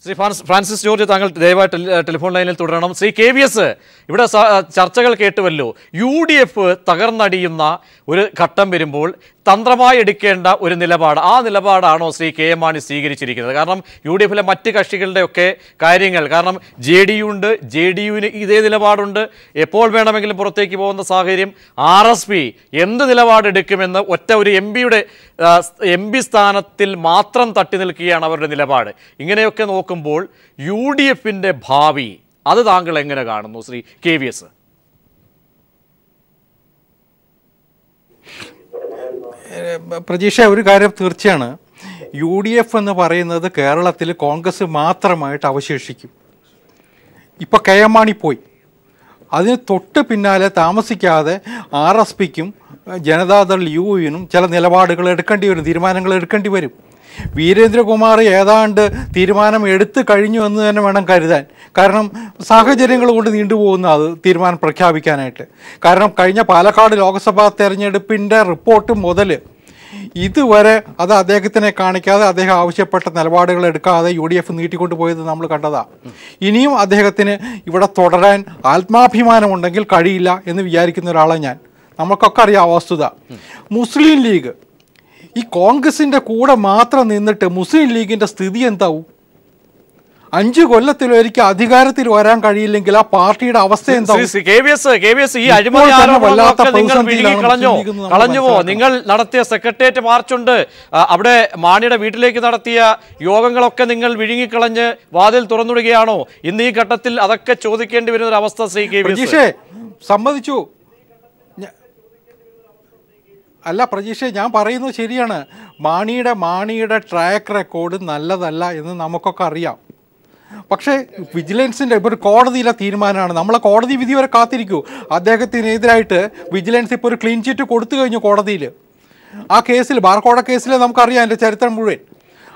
Shri Francis George താങ്കൾ ദയവായി telephone ലൈനിൽ തുടരണം. ശ്രീ KVS, ഇവിടെ ചർച്ചകൾ കേട്ടുവല്ലോ. UDF തകർന്നടിയുന്ന ഒരു ഘട്ടം വരുമ്പോൾ തന്ത്രമായി എടുക്കേണ്ട ഒരു നിലപാട്, ആ നിലപാടാണോ ശ്രീ KM മാണി സ്വീകരിച്ചിരിക്കുന്നത്? കാരണം UDFിലെ മറ്റ് കക്ഷികളുടെയൊക്കെ കാര്യങ്ങൾ, കാരണം JDU ഉണ്ട്, JDUവിന് ഇതേ നിലപാടുണ്ട്, എപ്പോൾ വേണമെങ്കിലും പുറത്തേക്ക് പോകുന്ന സാഹചര്യം. RSP എന്ത് നിലപാടെടുക്കുമെന്ന് ഒറ്റ ഒരു MP സ്ഥാനത്തിൽ മാത്രം തട്ടി നിൽക്കുകയാണ് അവരുടെ നിലപാട്. ഇങ്ങനെയൊക്കെ നോക്കുമ്പോൾ UDFിൻ്റെ ഭാവി അത് താങ്കൾ എങ്ങനെ കാണുന്നു ശ്രീ KVS? പ്രതീക്ഷ, ഒരു കാര്യം തീർച്ചയാണ്, UDF എന്ന് പറയുന്നത് കേരളത്തിൽ കോൺഗ്രസ് മാത്രമായിട്ട് അവശേഷിക്കും. ഇപ്പോൾ KM മാണി പോയി, അതിന് തൊട്ട് പിന്നാലെ താമസിക്കാതെ RSPക്കും ജനതാദൾ Uവിനും ചില നിലപാടുകൾ എടുക്കേണ്ടി വരും, തീരുമാനങ്ങൾ എടുക്കേണ്ടി വരും. വീരേന്ദ്രകുമാർ ഏതാണ്ട് തീരുമാനം എടുത്തു കഴിഞ്ഞു എന്ന് തന്നെ വേണം കരുതാൻ. കാരണം സാഹചര്യങ്ങൾ കൊണ്ട് നീണ്ടുപോകുന്ന അത് തീരുമാനം പ്രഖ്യാപിക്കാനായിട്ട്. കാരണം കഴിഞ്ഞ പാലക്കാട് ലോക്സഭാ തെരഞ്ഞെടുപ്പിൻ്റെ റിപ്പോർട്ട് മുതൽ ഇതുവരെ അത് അദ്ദേഹത്തിനെ കാണിക്കാതെ, അദ്ദേഹം ആവശ്യപ്പെട്ട നിലപാടുകൾ എടുക്കാതെ UDF നീട്ടിക്കൊണ്ടു പോയത് നമ്മൾ കണ്ടതാണ്. ഇനിയും അദ്ദേഹത്തിന് ഇവിടെ തുടരാൻ ആത്മാഭിമാനമുണ്ടെങ്കിൽ കഴിയില്ല എന്ന് വിചാരിക്കുന്ന ഒരാളാണ് ഞാൻ. നമുക്കൊക്കെ അറിയാം വസ്തുത. മുസ്ലിം ലീഗ് ഈ കോൺഗ്രസിൻ്റെ കൂടെ മാത്രം നിന്നിട്ട് മുസ്ലിം ലീഗിൻ്റെ സ്ഥിതി എന്താവും? 5 കൊല്ലത്തിലൊരിക്കൽ അധികാരത്തിൽ വരാൻ കഴിയില്ലെങ്കിൽ ആ പാർട്ടിയുടെ അവസ്ഥ എന്താവും? കളഞ്ഞുവോ? നിങ്ങൾ നടത്തിയ സെക്രട്ടേറിയറ്റ് മാർച്ചുണ്ട്, അവിടെ മാണിയുടെ വീട്ടിലേക്ക് നടത്തിയ യോഗങ്ങളൊക്കെ നിങ്ങൾ വിഴുങ്ങിക്കളഞ്ഞ് വാതിൽ തുറന്നിടുകയാണോ? ഇന്ന് ഈ ഘട്ടത്തിൽ അതൊക്കെ ചോദിക്കേണ്ടി വരുന്ന ഒരു അവസ്ഥ ശ്രീ KVS? സമ്മതിച്ചു. അല്ല പ്രജീഷേ, ഞാൻ പറയുന്നത് ശരിയാണ്. മാണിയുടെ ട്രാക്ക് റെക്കോർഡ് നല്ലതല്ല എന്ന് നമുക്കൊക്കെ അറിയാം. പക്ഷേ വിജിലൻസിൻ്റെ ഇപ്പോൾ ഒരു കോടതിയിലെ തീരുമാനമാണ്. നമ്മളെ കോടതി വിധി വരെ കാത്തിരിക്കൂ. അദ്ദേഹത്തിനെതിരായിട്ട് വിജിലൻസ് ഇപ്പോൾ ഒരു ക്ലീൻ ചിറ്റ് കൊടുത്തു കഴിഞ്ഞു കോടതിയിൽ. ആ കേസിൽ, ബാർക്കോട കേസിൽ നമുക്കറിയാം അതിൻ്റെ ചരിത്രം മുഴുവൻ.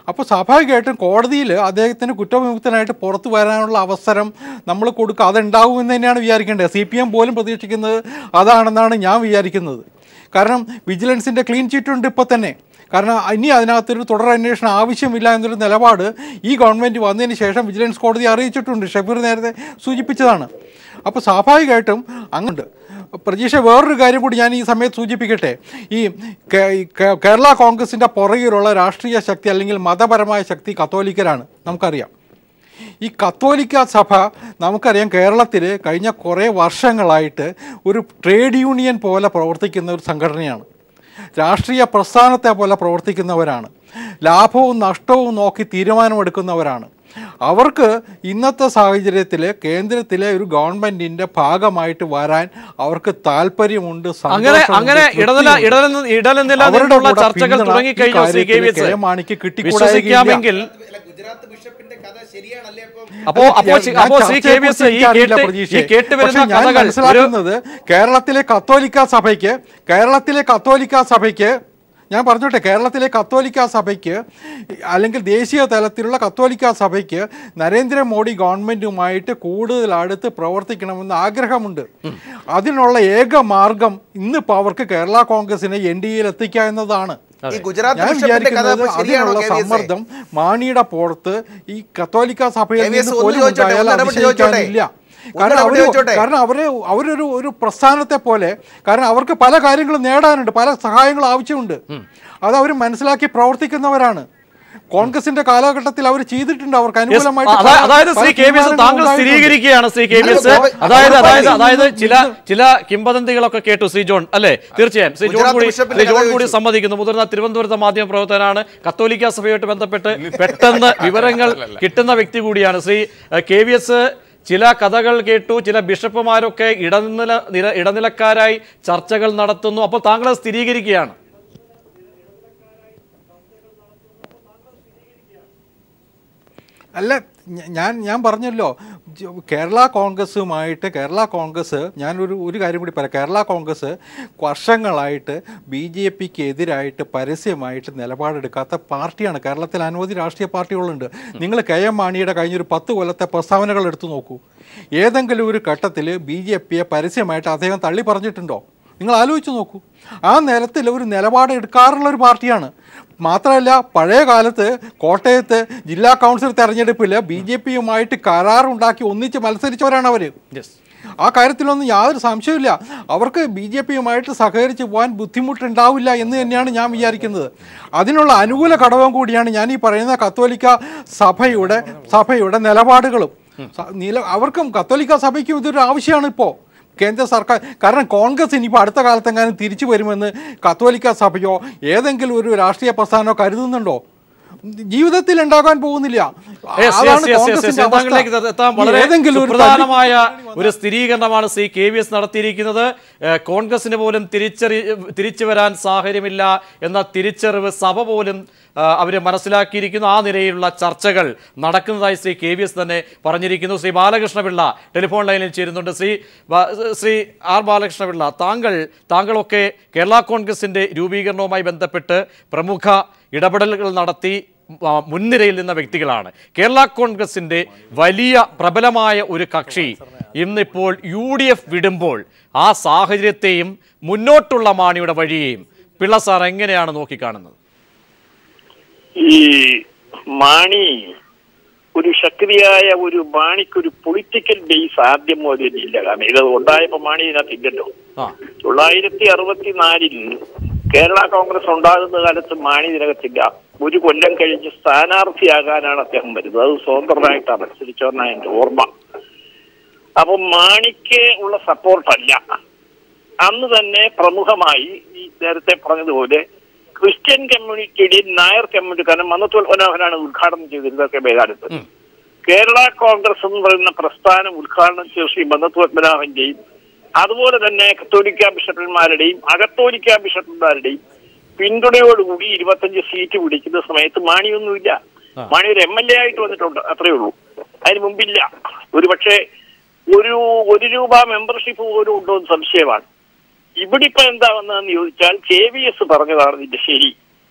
അപ്പോൾ സ്വാഭാവികമായിട്ടും കോടതിയിൽ അദ്ദേഹത്തിന് കുറ്റവിമുക്തനായിട്ട് പുറത്തു വരാനുള്ള അവസരം നമ്മൾ കൊടുക്കുക, അതുണ്ടാവുമെന്ന് തന്നെയാണ് വിചാരിക്കേണ്ടത്. CPM പോലും പ്രതീക്ഷിക്കുന്നത് അതാണെന്നാണ് ഞാൻ വിചാരിക്കുന്നത്. കാരണം വിജിലൻസിൻ്റെ ക്ലീൻ ചിറ്റുണ്ട് ഇപ്പോൾ തന്നെ. കാരണം ഇനി അതിനകത്തൊരു തുടരന്വേഷണം ആവശ്യമില്ല എന്നൊരു നിലപാട് ഈ ഗവൺമെൻറ് വന്നതിന് ശേഷം വിജിലൻസ് കോടതി അറിയിച്ചിട്ടുണ്ട്. ഷഫീർ നേരത്തെ സൂചിപ്പിച്ചതാണ്. അപ്പോൾ സ്വാഭാവികമായിട്ടും അങ്ങുണ്ട്. പ്രതീക്ഷ, വേറൊരു കാര്യം കൂടി ഞാൻ ഈ സമയത്ത് സൂചിപ്പിക്കട്ടെ. ഈ കേരള കോൺഗ്രസിൻ്റെ പുറകിലുള്ള രാഷ്ട്രീയ ശക്തി അല്ലെങ്കിൽ മതപരമായ ശക്തി കത്തോലിക്കരാണ്, നമുക്കറിയാം. ഈ കത്തോലിക്ക സഭ നമുക്കറിയാം കേരളത്തിൽ കഴിഞ്ഞ കുറേ വർഷങ്ങളായിട്ട് ഒരു ട്രേഡ് യൂണിയൻ പോലെ പ്രവർത്തിക്കുന്ന ഒരു സംഘടനയാണ്. രാഷ്ട്രീയ പ്രസ്ഥാനത്തെ പോലെ പ്രവർത്തിക്കുന്നവരാണ്. ലാഭവും നഷ്ടവും നോക്കി തീരുമാനമെടുക്കുന്നവരാണ്. അവർക്ക് ഇന്നത്തെ സാഹചര്യത്തിൽ കേന്ദ്രത്തിലെ ഒരു ഗവൺമെന്റിന്റെ ഭാഗമായിട്ട് വരാൻ അവർക്ക് താല്പര്യമുണ്ട്. മാണിക്ക് കിട്ടിക്കൂടാമെങ്കിൽ മനസ്സിലാക്കുന്നത് കേരളത്തിലെ കത്തോലിക്ക സഭയ്ക്ക് ഞാൻ പറഞ്ഞോട്ടെ, കേരളത്തിലെ കത്തോലിക്ക സഭയ്ക്ക് അല്ലെങ്കിൽ ദേശീയ തലത്തിലുള്ള കത്തോലിക്ക സഭയ്ക്ക് നരേന്ദ്രമോദി ഗവൺമെൻറ്റുമായിട്ട് കൂടുതൽ അടുത്ത് പ്രവർത്തിക്കണമെന്ന് ആഗ്രഹമുണ്ട്. അതിനുള്ള ഏക മാർഗം ഇന്നിപ്പോൾ അവർക്ക് കേരള കോൺഗ്രസിനെ NDAയിൽ എത്തിക്കുക എന്നതാണ്. ഞാൻ വിചാരിക്കുന്നത് അതിനുള്ള സമ്മർദ്ദം മാണിയുടെ പുറത്ത് ഈ കത്തോലിക്ക സഭയിൽ നിന്ന് പോലും ഉണ്ടായാൽ അതിശയിക്കാനില്ല. കാരണം അവരൊരു പ്രസ്ഥാനത്തെ പോലെ, കാരണം അവർക്ക് പല കാര്യങ്ങളും നേടാനുണ്ട്, പല സഹായങ്ങളും ആവശ്യമുണ്ട്. അത് അവർ മനസ്സിലാക്കി പ്രവർത്തിക്കുന്നവരാണ്. കോൺഗ്രസിന്റെ കാലഘട്ടത്തിൽ അവർ ചെയ്തിട്ടുണ്ട്, അവർക്ക് അനുകൂലമായിട്ട്. താങ്കൾ സ്ഥിരീകരിക്കുകയാണ് ശ്രീ KVS. അതായത് ചില കിംവദന്തികളൊക്കെ കേട്ടു ശ്രീ ജോൺ, അല്ലേ? തീർച്ചയായും ശ്രീ ജോൺ കൂടി സമ്മതിക്കുന്നു. മുതിർന്ന തിരുവനന്തപുരത്തെ മാധ്യമ പ്രവർത്തകനാണ്, കത്തോലിക്ക സഭയായിട്ട് ബന്ധപ്പെട്ട് പെട്ടെന്ന് വിവരങ്ങൾ കിട്ടുന്ന വ്യക്തി കൂടിയാണ് ശ്രീ KVS. ചില കഥകൾ കേട്ടു, ചില ബിഷപ്പുമാരൊക്കെ ഇടനിലക്കാരായി ചർച്ചകൾ നടത്തുന്നു. അപ്പോൾ താങ്കൾ സ്ഥിരീകരിക്കുകയാണ്. അല്ല, ഞാൻ പറഞ്ഞല്ലോ, കേരള കോൺഗ്രസ് ഞാനൊരു കാര്യം കൂടി പറയാം. കേരള കോൺഗ്രസ് വർഷങ്ങളായിട്ട് BJPക്ക് എതിരായിട്ട് പരസ്യമായിട്ട് നിലപാടെടുക്കാത്ത പാർട്ടിയാണ്. കേരളത്തിൽ അനവധി രാഷ്ട്രീയ പാർട്ടികളുണ്ട്. നിങ്ങൾ KM മാണിയുടെ കഴിഞ്ഞൊരു 10 കൊല്ലത്തെ പ്രസ്താവനകൾ എടുത്തു നോക്കൂ. ഏതെങ്കിലും ഒരു ഘട്ടത്തിൽ BJPയെ പരസ്യമായിട്ട് അദ്ദേഹം തള്ളി പറഞ്ഞിട്ടുണ്ടോ? നിങ്ങൾ ആലോചിച്ച് നോക്കൂ. ആ നേരത്തിൽ ഒരു നിലപാട് എടുക്കാറുള്ളൊരു പാർട്ടിയാണ്. മാത്രമല്ല പഴയ കാലത്ത് കോട്ടയത്ത് ജില്ലാ കൗൺസിൽ തെരഞ്ഞെടുപ്പിൽ BJP-യുമായിട്ട് കരാറുണ്ടാക്കി ഒന്നിച്ച് മത്സരിച്ചവരാണ് അവർ. ആ കാര്യത്തിലൊന്നും യാതൊരു സംശയമില്ല. അവർക്ക് BJP-യുമായിട്ട് സഹകരിച്ച് പോകാൻ ബുദ്ധിമുട്ടുണ്ടാവില്ല എന്ന് തന്നെയാണ് ഞാൻ വിചാരിക്കുന്നത്. അതിനുള്ള അനുകൂല ഘടകം കൂടിയാണ് ഞാൻ ഈ പറയുന്ന കത്തോലിക്ക സഭയുടെ നിലപാടുകളും. അവർക്കും കത്തോലിക്ക സഭയ്ക്കും ഇതൊരു ആവശ്യമാണ് ഇപ്പോൾ കേന്ദ്ര സർക്കാർ. കാരണം കോൺഗ്രസ് ഇനിയിപ്പോൾ അടുത്ത കാലത്തെങ്ങാനും തിരിച്ചു വരുമെന്ന് കത്തോലിക്ക സഭയോ ഏതെങ്കിലും ഒരു രാഷ്ട്രീയ പ്രസ്ഥാനമോ കരുതുന്നുണ്ടോ? ജീവിതത്തിൽ ഉണ്ടാകാൻ പോകുന്നില്ല. പ്രധാനമായ ഒരു സ്ഥിരീകരണമാണ് ശ്രീ KVS നടത്തിയിരിക്കുന്നത്. കോൺഗ്രസിന് പോലും തിരിച്ചു വരാൻ സാഹചര്യമില്ല എന്ന തിരിച്ചറിവ് സഭ പോലും അവർ മനസ്സിലാക്കിയിരിക്കുന്നു. ആ നിലയിലുള്ള ചർച്ചകൾ നടക്കുന്നതായി ശ്രീ KVS തന്നെ പറഞ്ഞിരിക്കുന്നു. ശ്രീ ബാലകൃഷ്ണപിള്ള ടെലിഫോൺ ലൈനിൽ ചേരുന്നുണ്ട്. ശ്രീ ആർ ബാലകൃഷ്ണപിള്ള, താങ്കളൊക്കെ കേരള കോൺഗ്രസിന്റെ രൂപീകരണവുമായി ബന്ധപ്പെട്ട് പ്രമുഖ ഇടപെടലുകൾ നടത്തി മുൻനിരയിൽ നിന്ന വ്യക്തികളാണ്. കേരള കോൺഗ്രസിന്റെ വലിയ പ്രബലമായ ഒരു കക്ഷി ഇന്നിപ്പോൾ UDF വിടുമ്പോൾ ആ സാഹചര്യത്തെയും മുന്നോട്ടുള്ള മാണിയുടെ വഴിയെയും പിള്ള സാർ എങ്ങനെയാണ് നോക്കിക്കാണുന്നത്? ഈ മാണി ഒരു ശക്തിയായ ഒരു മാണിക്കൊരു പൊളിറ്റിക്കൽ ബേസ് ആദ്യം മുതൽ ഇല്ല. കാരണം ഇത് ഉണ്ടായപ്പോ മാണി ഇതിനകത്ത് ഇല്ലല്ലോ. 1964 കേരള കോൺഗ്രസ് ഉണ്ടാകുന്ന കാലത്ത് മാണി ഇതിനകത്തില്ല. ഒരു കൊല്ലം കഴിഞ്ഞ് സ്ഥാനാർത്ഥിയാകാനാണ് അദ്ദേഹം വരുന്നത്. അത് സ്വതന്ത്രമായിട്ടാണ് മത്സരിച്ചതെന്നാണ് എന്റെ ഓർമ്മ. അപ്പൊ മാണിക്ക് ഉള്ള സപ്പോർട്ടല്ല. അന്ന് തന്നെ പ്രമുഖമായി ഈ നേരത്തെ പറഞ്ഞതുപോലെ ക്രിസ്ത്യൻ കമ്മ്യൂണിറ്റിയുടെയും നായർ കമ്മ്യൂണിറ്റി, കാരണം മന്നത്തോൽ മനോഹരാണ് ഉദ്ഘാടനം ചെയ്തിരുന്നതൊക്കെ മേഘാലത്ത്. കേരള കോൺഗ്രസ് എന്ന് പറയുന്ന പ്രസ്ഥാനം ഉദ്ഘാടനം ചെയ്ത ശ്രീ മന്നത്തോൽ മനോഹരന്റെയും അതുപോലെ തന്നെ കത്തോലിക്ക ബിഷപ്പന്മാരുടെയും അകത്തോലിക്ക ബിഷപ്പന്മാരുടെയും പിന്തുണയോടുകൂടി 25 സീറ്റ് പിടിക്കുന്ന സമയത്ത് മാണിയൊന്നുമില്ല. മാണി ഒരു MLA ആയിട്ട് വന്നിട്ടുണ്ട്, അത്രയേ ഉള്ളൂ. അതിന് മുമ്പില്ല. ഒരു പക്ഷേ ഒരു രൂപ മെമ്പർഷിപ്പ് പോലും ഉണ്ടോ എന്ന് സംശയമാണ്. ഇവിടെ ഇപ്പൊ എന്താ വന്നതെന്ന് ചോദിച്ചാൽ KVS പറഞ്ഞതാണ് ഇതിന്റെ ശരി.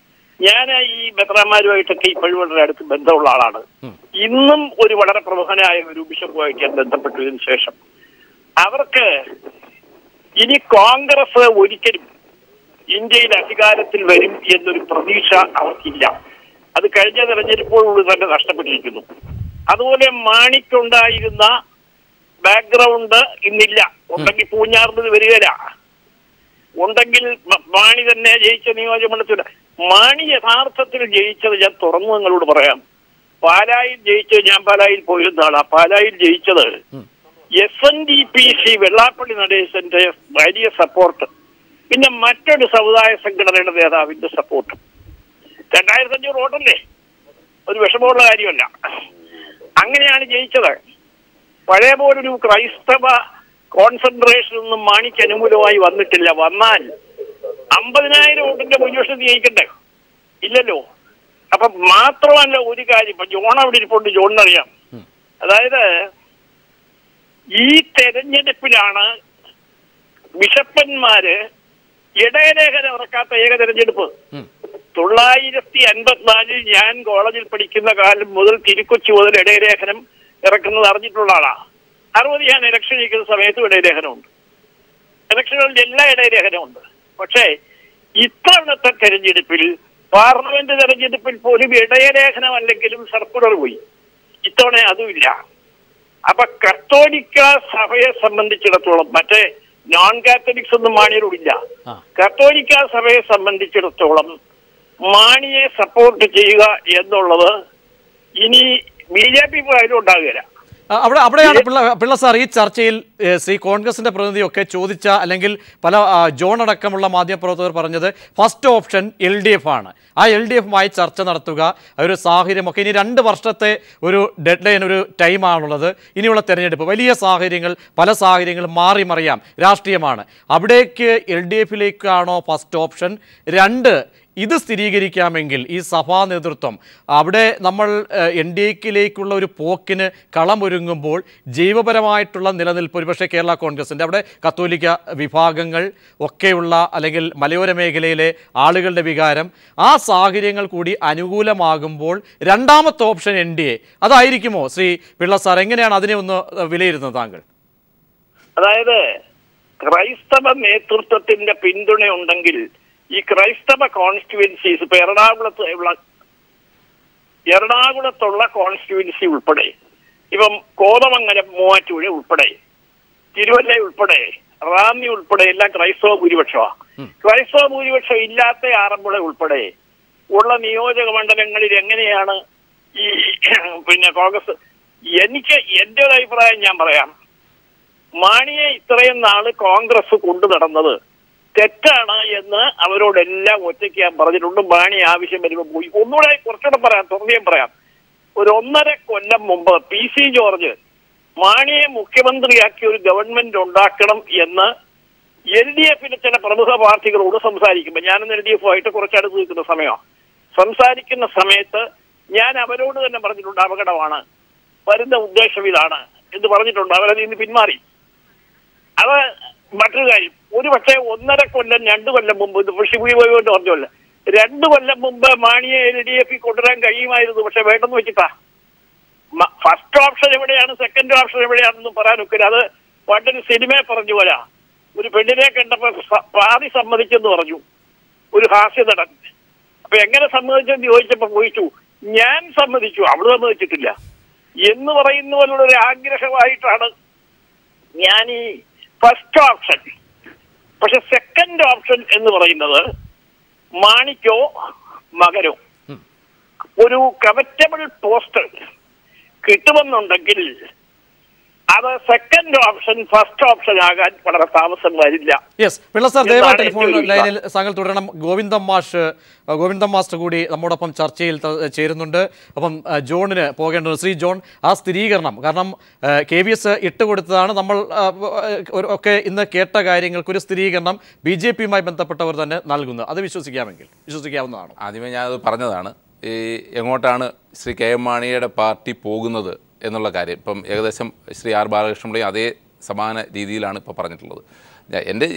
ഞാൻ ഈ മെത്രാന്മാരുമായിട്ടൊക്കെ ഇപ്പോഴും വളരെ അടുത്ത് ബന്ധമുള്ള ആളാണ്. ഇന്നും ഒരു വളരെ പ്രമുഖനായ ഒരു ബിഷപ്പുമായിട്ട് ഞാൻ ബന്ധപ്പെട്ടതിന് ശേഷം അവർക്ക് ഇനി കോൺഗ്രസ് ഒരിക്കലും ഇന്ത്യയിൽ അധികാരത്തിൽ വരും എന്നൊരു പ്രതീക്ഷ അവർക്കില്ല. അത് കഴിഞ്ഞ തെരഞ്ഞെടുപ്പോടുകൂടി തന്നെ നഷ്ടപ്പെട്ടിരിക്കുന്നു. അതുപോലെ മാണിക്കുണ്ടായിരുന്ന ബാക്ക്ഗ്രൗണ്ട് ഇന്നില്ല. ഉണ്ടെങ്കിൽ പൂഞ്ഞാറിന് വരികയില്ല. ഉണ്ടെങ്കിൽ മാണി തന്നെ ജയിച്ച നിയോജകമണ്ഡലത്തിൽ മാണി യഥാർത്ഥത്തിൽ ജയിച്ചത് ഞാൻ തുറന്നു നിങ്ങളോട് പറയാം. പാലായിൽ ജയിച്ചത്, ഞാൻ പാലായിൽ പോയിരുന്നാണ്. ആ പാലായിൽ ജയിച്ചത് SNDP വെള്ളാപ്പള്ളി നടേശന്റെ വലിയ സപ്പോർട്ട്, പിന്നെ മറ്റൊരു സമുദായ സംഘടനയുടെ നേതാവിന്റെ സപ്പോർട്ട്. 2500 വോട്ടല്ലേ, ഒരു വിഷമമുള്ള കാര്യമല്ല. അങ്ങനെയാണ് ജയിച്ചത്. പഴയ പോലൊരു ക്രൈസ്തവ കോൺസെൻട്രേഷൻ ഒന്നും മാണിക്ക് അനുകൂലമായി വന്നിട്ടില്ല. വന്നാൽ 50,000 വോട്ടിന്റെ ഭൂരിപക്ഷം ജയിക്കണ്ടേ? ഇല്ലല്ലോ. അപ്പൊ മാത്രമല്ല ഒരു കാര്യം, ഇപ്പൊ ജോൺ അവിടെ ഇരിപ്പുണ്ട്, ജോണിനറിയാം. അതായത് ഈ തെരഞ്ഞെടുപ്പിലാണ് ബിഷപ്പന്മാര് ഇടയലേഖനം ഇറക്കാത്ത ഏക തെരഞ്ഞെടുപ്പ്. 1954 ഞാൻ കോളേജിൽ പഠിക്കുന്ന കാലം മുതൽ തിരുക്കൊച്ചി മുതൽ ഇടയലേഖനം ഇറക്കുന്നത് അറിഞ്ഞിട്ടുള്ള ആളാ. 60 ഞാൻ ഇലക്ഷൻ ഇരിക്കുന്ന സമയത്തും ഇടയലേഖനമുണ്ട്. ഇലക്ഷനുകളിൽ എല്ലാ ഇടയലേഖനമുണ്ട്. പക്ഷേ ഇത്തവണത്തെ തെരഞ്ഞെടുപ്പിൽ, പാർലമെന്റ് തെരഞ്ഞെടുപ്പിൽ പോലും ഇടയലേഖനം അല്ലെങ്കിലും സർക്കുലർ പോയി. ഇത്തവണ അതുമില്ല. അപ്പൊ കത്തോലിക്ക സഭയെ സംബന്ധിച്ചിടത്തോളം, മറ്റേ നോൺ കാത്തലിക്സ് ഒന്നും മാണിയോടില്ല. കത്തോലിക്ക സഭയെ സംബന്ധിച്ചിടത്തോളം മാണിയെ സപ്പോർട്ട് ചെയ്യുക എന്നുള്ളത് ഇനി BJP പോയാലും ഉണ്ടാകുകയില്ല. അവിടെയാണ് പിള്ള സാർ ഈ ചർച്ചയിൽ ശ്രീ കോൺഗ്രസിന്റെ പ്രതിനിധിയൊക്കെ ചോദിച്ച, അല്ലെങ്കിൽ പല ജോൺ അടക്കമുള്ള മാധ്യമപ്രവർത്തകർ പറഞ്ഞത് ഫസ്റ്റ് ഓപ്ഷൻ LDF ആണ്. ആ LDFുമായി ചർച്ച നടത്തുക, ഒരു സാഹചര്യമൊക്കെ. ഇനി 2 വർഷത്തെ ഒരു ഡെഡ് ലൈൻ, ഒരു ടൈമാണുള്ളത്. ഇനിയുള്ള തെരഞ്ഞെടുപ്പ്, വലിയ സാഹചര്യങ്ങൾ, പല സാഹചര്യങ്ങളും മാറി മറിയാം, രാഷ്ട്രീയമാണ്. അവിടേക്ക് LDFിലേക്കാണോ ഫസ്റ്റ് ഓപ്ഷൻ? 2, ഇത് സ്ഥിരീകരിക്കാമെങ്കിൽ ഈ സഭാ നേതൃത്വം അവിടെ നമ്മൾ NDAക്കിലേക്കുള്ള ഒരു പോക്കിന് കളമൊരുങ്ങുമ്പോൾ ജൈവപരമായിട്ടുള്ള നിലനിൽപ്പ് ഒരുപക്ഷെ കേരള കോൺഗ്രസിൻ്റെ അവിടെ കത്തോലിക്ക വിഭാഗങ്ങൾ ഒക്കെയുള്ള, അല്ലെങ്കിൽ മലയോര മേഖലയിലെ ആളുകളുടെ വികാരം, ആ സാഹചര്യങ്ങൾ കൂടി അനുകൂലമാകുമ്പോൾ രണ്ടാമത്തെ ഓപ്ഷൻ NDA അതായിരിക്കുമോ? ശ്രീ പിള്ള സാർ, എങ്ങനെയാണ് അതിനെ ഒന്ന് വിലയിരുത്തുന്നത് താങ്കൾ? അതായത് ക്രൈസ്തവ നേതൃത്വത്തിന്റെ പിന്തുണയുണ്ടെങ്കിൽ ഈ ക്രൈസ്തവ കോൺസ്റ്റിറ്റ്യുവൻസീസ് ഇപ്പൊ എറണാകുളത്തുള്ള കോൺസ്റ്റിറ്റ്യുവൻസി ഉൾപ്പെടെ, ഇപ്പം കോതമംഗലം, മൂവാറ്റുപുഴ ഉൾപ്പെടെ, തിരുവല്ല ഉൾപ്പെടെ, റാന്നി ഉൾപ്പെടെ എല്ലാം ക്രൈസ്തവ ഭൂരിപക്ഷമാണ്. ക്രൈസ്തവ ഭൂരിപക്ഷം ഇല്ലാത്ത ആറന്മുള ഉൾപ്പെടെ ഉള്ള നിയോജക മണ്ഡലങ്ങളിൽ എങ്ങനെയാണ് ഈ കോൺഗ്രസ്? എന്റെ ഒരു അഭിപ്രായം ഞാൻ പറയാം. മാണിയെ ഇത്രയും നാള് കോൺഗ്രസ് കൊണ്ടു നടന്നത് തെറ്റാണ് എന്ന് അവരോടെല്ലാം ഒറ്റയ്ക്ക് ഞാൻ പറഞ്ഞിട്ടുണ്ട്. മാണി ആവശ്യം വരുമ്പോൾ പോയി. ഒന്നുകൂടെ കുറച്ചുകൂടെ പറയാം, തുറന്നിയും പറയാം. ഒരു 1.5 കൊല്ലം മുമ്പ് PC ജോർജ് മാണിയെ മുഖ്യമന്ത്രിയാക്കി ഒരു ഗവൺമെന്റ് ഉണ്ടാക്കണം എന്ന് LDFിലെ ചില പ്രമുഖ പാർട്ടികളോട് സംസാരിക്കുമ്പോൾ, ഞാനൊന്ന് LDF ആയിട്ട് കുറച്ചടുത്ത് നിൽക്കുന്ന സമയമാണ്, സംസാരിക്കുന്ന സമയത്ത് ഞാൻ അവരോട് തന്നെ പറഞ്ഞിട്ടുണ്ട് അപകടമാണ്, വരുന്ന ഉദ്ദേശം ഇതാണ് എന്ന് പറഞ്ഞിട്ടുണ്ട്. അവരതിൽ നിന്ന് പിന്മാറി. അത് മറ്റൊരു കാര്യം, ഒരു പക്ഷേ 1.5 കൊല്ലം 2 കൊല്ലം മുമ്പ്, ഇത് ഷിബുയി പോയിട്ട് പറഞ്ഞല്ലോ, 2 കൊല്ലം മുമ്പ് മാണിയെ LDF കൊണ്ടുവരാൻ കഴിയുമായിരുന്നു. പക്ഷെ വേണ്ടെന്ന് വെച്ചിട്ടാ. ഫസ്റ്റ് ഓപ്ഷൻ എവിടെയാണ്, സെക്കൻഡ് ഓപ്ഷൻ എവിടെയാണെന്നും പറയാനൊക്കെ. അത് പണ്ടൊരു സിനിമയെ പറഞ്ഞു പോലെ, ഒരു പെണ്ണിനെ കണ്ടപ്പോ പാതി സമ്മതിച്ചെന്ന് പറഞ്ഞു ഒരു ഹാസ്യ നടൻ. അപ്പൊ എങ്ങനെ സമ്മതിച്ചെന്ന് ചോദിച്ചപ്പോ ചോദിച്ചു, ഞാൻ സമ്മതിച്ചു, അവള് സമ്മതിച്ചിട്ടില്ല എന്ന് പറയുന്ന പോലുള്ള ഒരു ആഗ്രഹമായിട്ടാണ് ഞാൻ ഈ ഫസ്റ്റ് ഓപ്ഷൻ. പക്ഷെ സെക്കൻഡ് ഓപ്ഷൻ എന്ന് പറയുന്നത് മാണിക്കോ മകനോ ഒരു കവറ്റബിൾ പോസ്റ്റ് കിട്ടുമെന്നുണ്ടെങ്കിൽ അത് സെക്കൻഡ് ഓപ്ഷൻ ഫസ്റ്റ് ഓപ്ഷൻ ആകാൻ വളരെ താമസം വരില്ല. യെസ്, പിള്ള സാർ ദയവായി ടെലിഫോൺ ലൈനിൽ താങ്കൾ തുടരണം. ഗോവിന്ദൻ മാസ്റ്റർ കൂടി നമ്മോടൊപ്പം ചർച്ചയിൽ ചേരുന്നുണ്ട്. അപ്പം ജോണിന് പോകേണ്ടത്. ശ്രീ ജോൺ, ആ സ്ഥിരീകരണം, കാരണം KVS ഇട്ടുകൊടുത്തതാണ്, നമ്മൾ ഒക്കെ ഇന്ന് കേട്ട കാര്യങ്ങൾക്കൊരു സ്ഥിരീകരണം BJPയുമായി ബന്ധപ്പെട്ടവർ തന്നെ നൽകുന്നത്, അത് വിശ്വസിക്കാവുന്നതാണ്. ആദ്യമേ ഞാനത് പറഞ്ഞതാണ്, ഈ എങ്ങോട്ടാണ് ശ്രീ KM മാണിയുടെ പാർട്ടി പോകുന്നത് എന്നുള്ള കാര്യം. ഇപ്പം ഏകദേശം ശ്രീ R ബാലകൃഷ്ണപിള്ളയും അതേ സമാന രീതിയിലാണ് ഇപ്പോൾ പറഞ്ഞിട്ടുള്ളത്.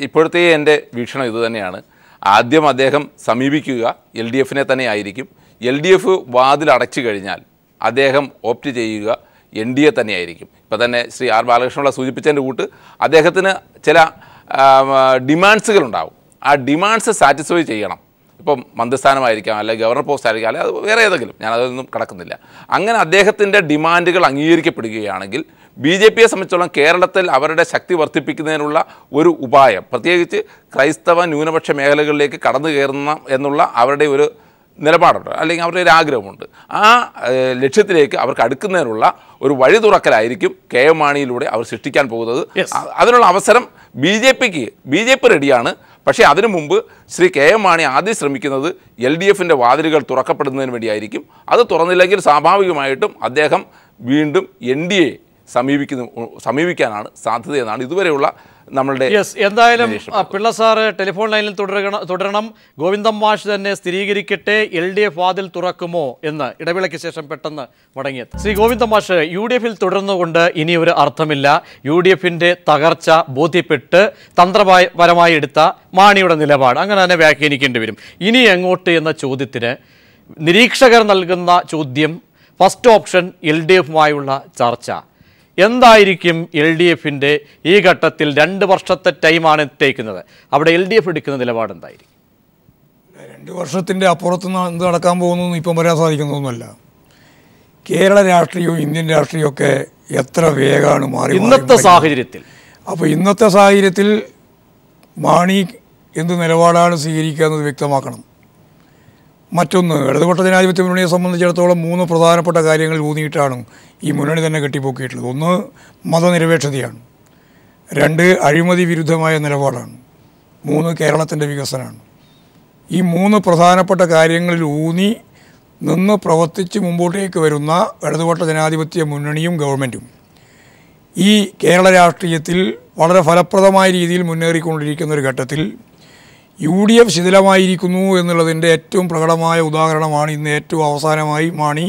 ഇപ്പോഴത്തെ എൻ്റെ വീക്ഷണം ഇത് തന്നെയാണ്. ആദ്യം അദ്ദേഹം സമീപിക്കുക LDFനെ തന്നെ ആയിരിക്കും. LDF വാതിലടച്ചു കഴിഞ്ഞാൽ അദ്ദേഹം ഓപ്റ്റ് ചെയ്യുക NDA തന്നെയായിരിക്കും. ഇപ്പം തന്നെ ശ്രീ R ബാലകൃഷ്ണപിള്ള സൂചിപ്പിച്ചതിൻ്റെ കൂട്ട് അദ്ദേഹത്തിന് ചില ഡിമാൻഡ്സുകളുണ്ടാവും. ആ ഡിമാൻഡ്സ് സാറ്റിസ്ഫൈ ചെയ്യണം. ഇപ്പം മന്ത്രിസ്ഥാനമായിരിക്കാം, അല്ലെങ്കിൽ ഗവർണർ പോസ്റ്റ് ആയിരിക്കാം, അല്ലെങ്കിൽ അത് വേറെ ഏതെങ്കിലും, ഞാനതൊന്നും കടക്കുന്നില്ല. അങ്ങനെ അദ്ദേഹത്തിൻ്റെ ഡിമാൻഡുകൾ അംഗീകരിക്കപ്പെടുകയാണെങ്കിൽ BJPയെ സംബന്ധിച്ചോളം കേരളത്തിൽ അവരുടെ ശക്തി വർദ്ധിപ്പിക്കുന്നതിനുള്ള ഒരു ഉപായം, പ്രത്യേകിച്ച് ക്രൈസ്തവ ന്യൂനപക്ഷ മേഖലകളിലേക്ക് കടന്നു കയറുന്ന എന്നുള്ള അവരുടെ ഒരു നിലപാടുണ്ട്, അല്ലെങ്കിൽ അവരുടെ ഒരു ആഗ്രഹമുണ്ട്. ആ ലക്ഷ്യത്തിലേക്ക് അവർക്ക് അടുക്കുന്നതിനുള്ള ഒരു വഴി തുറക്കലായിരിക്കും KM മാണിയിലൂടെ അവർ സൃഷ്ടിക്കാൻ പോകുന്നത്. അതിനുള്ള അവസരം BJP റെഡിയാണ്. പക്ഷേ അതിനു മുമ്പ് ശ്രീ KM മാണി ആദ്യം ശ്രമിക്കുന്നത് LDFിൻ്റെ വാതിലുകൾ തുറക്കപ്പെടുന്നതിന് വേണ്ടിയായിരിക്കും. അത് തുറന്നില്ലെങ്കിൽ സ്വാഭാവികമായിട്ടും അദ്ദേഹം വീണ്ടും NDA സമീപിക്കാനാണ് സാധ്യതയെന്നാണ് ഇതുവരെയുള്ള നമ്മളുടെ. എന്തായാലും പിള്ള സാറ് ടെലിഫോൺ ലൈനിൽ തുടരണം. ഗോവിന്ദൻ മാഷ് തന്നെ സ്ഥിരീകരിക്കട്ടെ LDF വാതിൽ തുറക്കുമോ എന്ന്. ഇടവേളയ്ക്ക് ശേഷം പെട്ടെന്ന് മടങ്ങിയത് ശ്രീ ഗോവിന്ദൻ മാഷ്, UDFിൽ തുടർന്നുകൊണ്ട് ഇനി ഒരു അർത്ഥമില്ല. UDFിൻ്റെ തകർച്ച ബോധ്യപ്പെട്ട് തന്ത്രപരമായി എടുത്ത മാണിയുടെ നിലപാട് അങ്ങനെ തന്നെ വ്യാഖ്യാനിക്കേണ്ടി വരും. ഇനി എങ്ങോട്ട് എന്ന ചോദ്യത്തിന് നിരീക്ഷകർ നൽകുന്ന ചോദ്യം ഫസ്റ്റ് ഓപ്ഷൻ LDFുമായുള്ള ചർച്ച എന്തായിരിക്കും? LDFിൻ്റെ ഈ ഘട്ടത്തിൽ 2 വർഷത്തെ ടൈമാണ് എത്തിക്കുന്നത്. അവിടെ LDF എടുക്കുന്ന നിലപാട് എന്തായിരിക്കും? 2 വർഷത്തിൻ്റെ അപ്പുറത്തുനിന്ന് എന്ത് നടക്കാൻ പോകുന്നു ഇപ്പം പറയാൻ സാധിക്കുന്നതൊന്നുമല്ല. കേരള രാഷ്ട്രീയവും ഇന്ത്യൻ രാഷ്ട്രീയവും ഒക്കെ എത്ര വേഗമാണ് മാറി ഇന്നത്തെ സാഹചര്യത്തിൽ. അപ്പോൾ ഇന്നത്തെ സാഹചര്യത്തിൽ മാണി എന്ത് നിലപാടാണ് സ്വീകരിക്കുക എന്നത് വ്യക്തമാക്കണം. മറ്റൊന്ന്, ഇടതുപക്ഷ ജനാധിപത്യ മുന്നണിയെ സംബന്ധിച്ചിടത്തോളം 3 പ്രധാനപ്പെട്ട കാര്യങ്ങൾ ഊന്നിയിട്ടാണ് ഈ മുന്നണി തന്നെ കെട്ടിപ്പൊക്കിയിട്ടുള്ളത്. 1 മതനിരപേക്ഷതയാണ്, 2 അഴിമതി വിരുദ്ധമായ നിലപാടാണ്, 3 കേരളത്തിൻ്റെ വികസനമാണ്. ഈ 3 പ്രധാനപ്പെട്ട കാര്യങ്ങളിൽ ഊന്നി നിന്ന് പ്രവർത്തിച്ച് മുമ്പോട്ടേക്ക് വരുന്ന ഇടതുപക്ഷ ജനാധിപത്യ മുന്നണിയും ഗവൺമെൻറ്റും ഈ കേരള രാഷ്ട്രീയത്തിൽ വളരെ ഫലപ്രദമായ രീതിയിൽ മുന്നേറിക്കൊണ്ടിരിക്കുന്ന ഒരു ഘട്ടത്തിൽ UDF ശിഥിലമായിരിക്കുന്നു എന്നുള്ളതിൻ്റെ ഏറ്റവും പ്രകടമായ ഉദാഹരണമാണ് ഇന്ന് ഏറ്റവും അവസാനമായി മാണി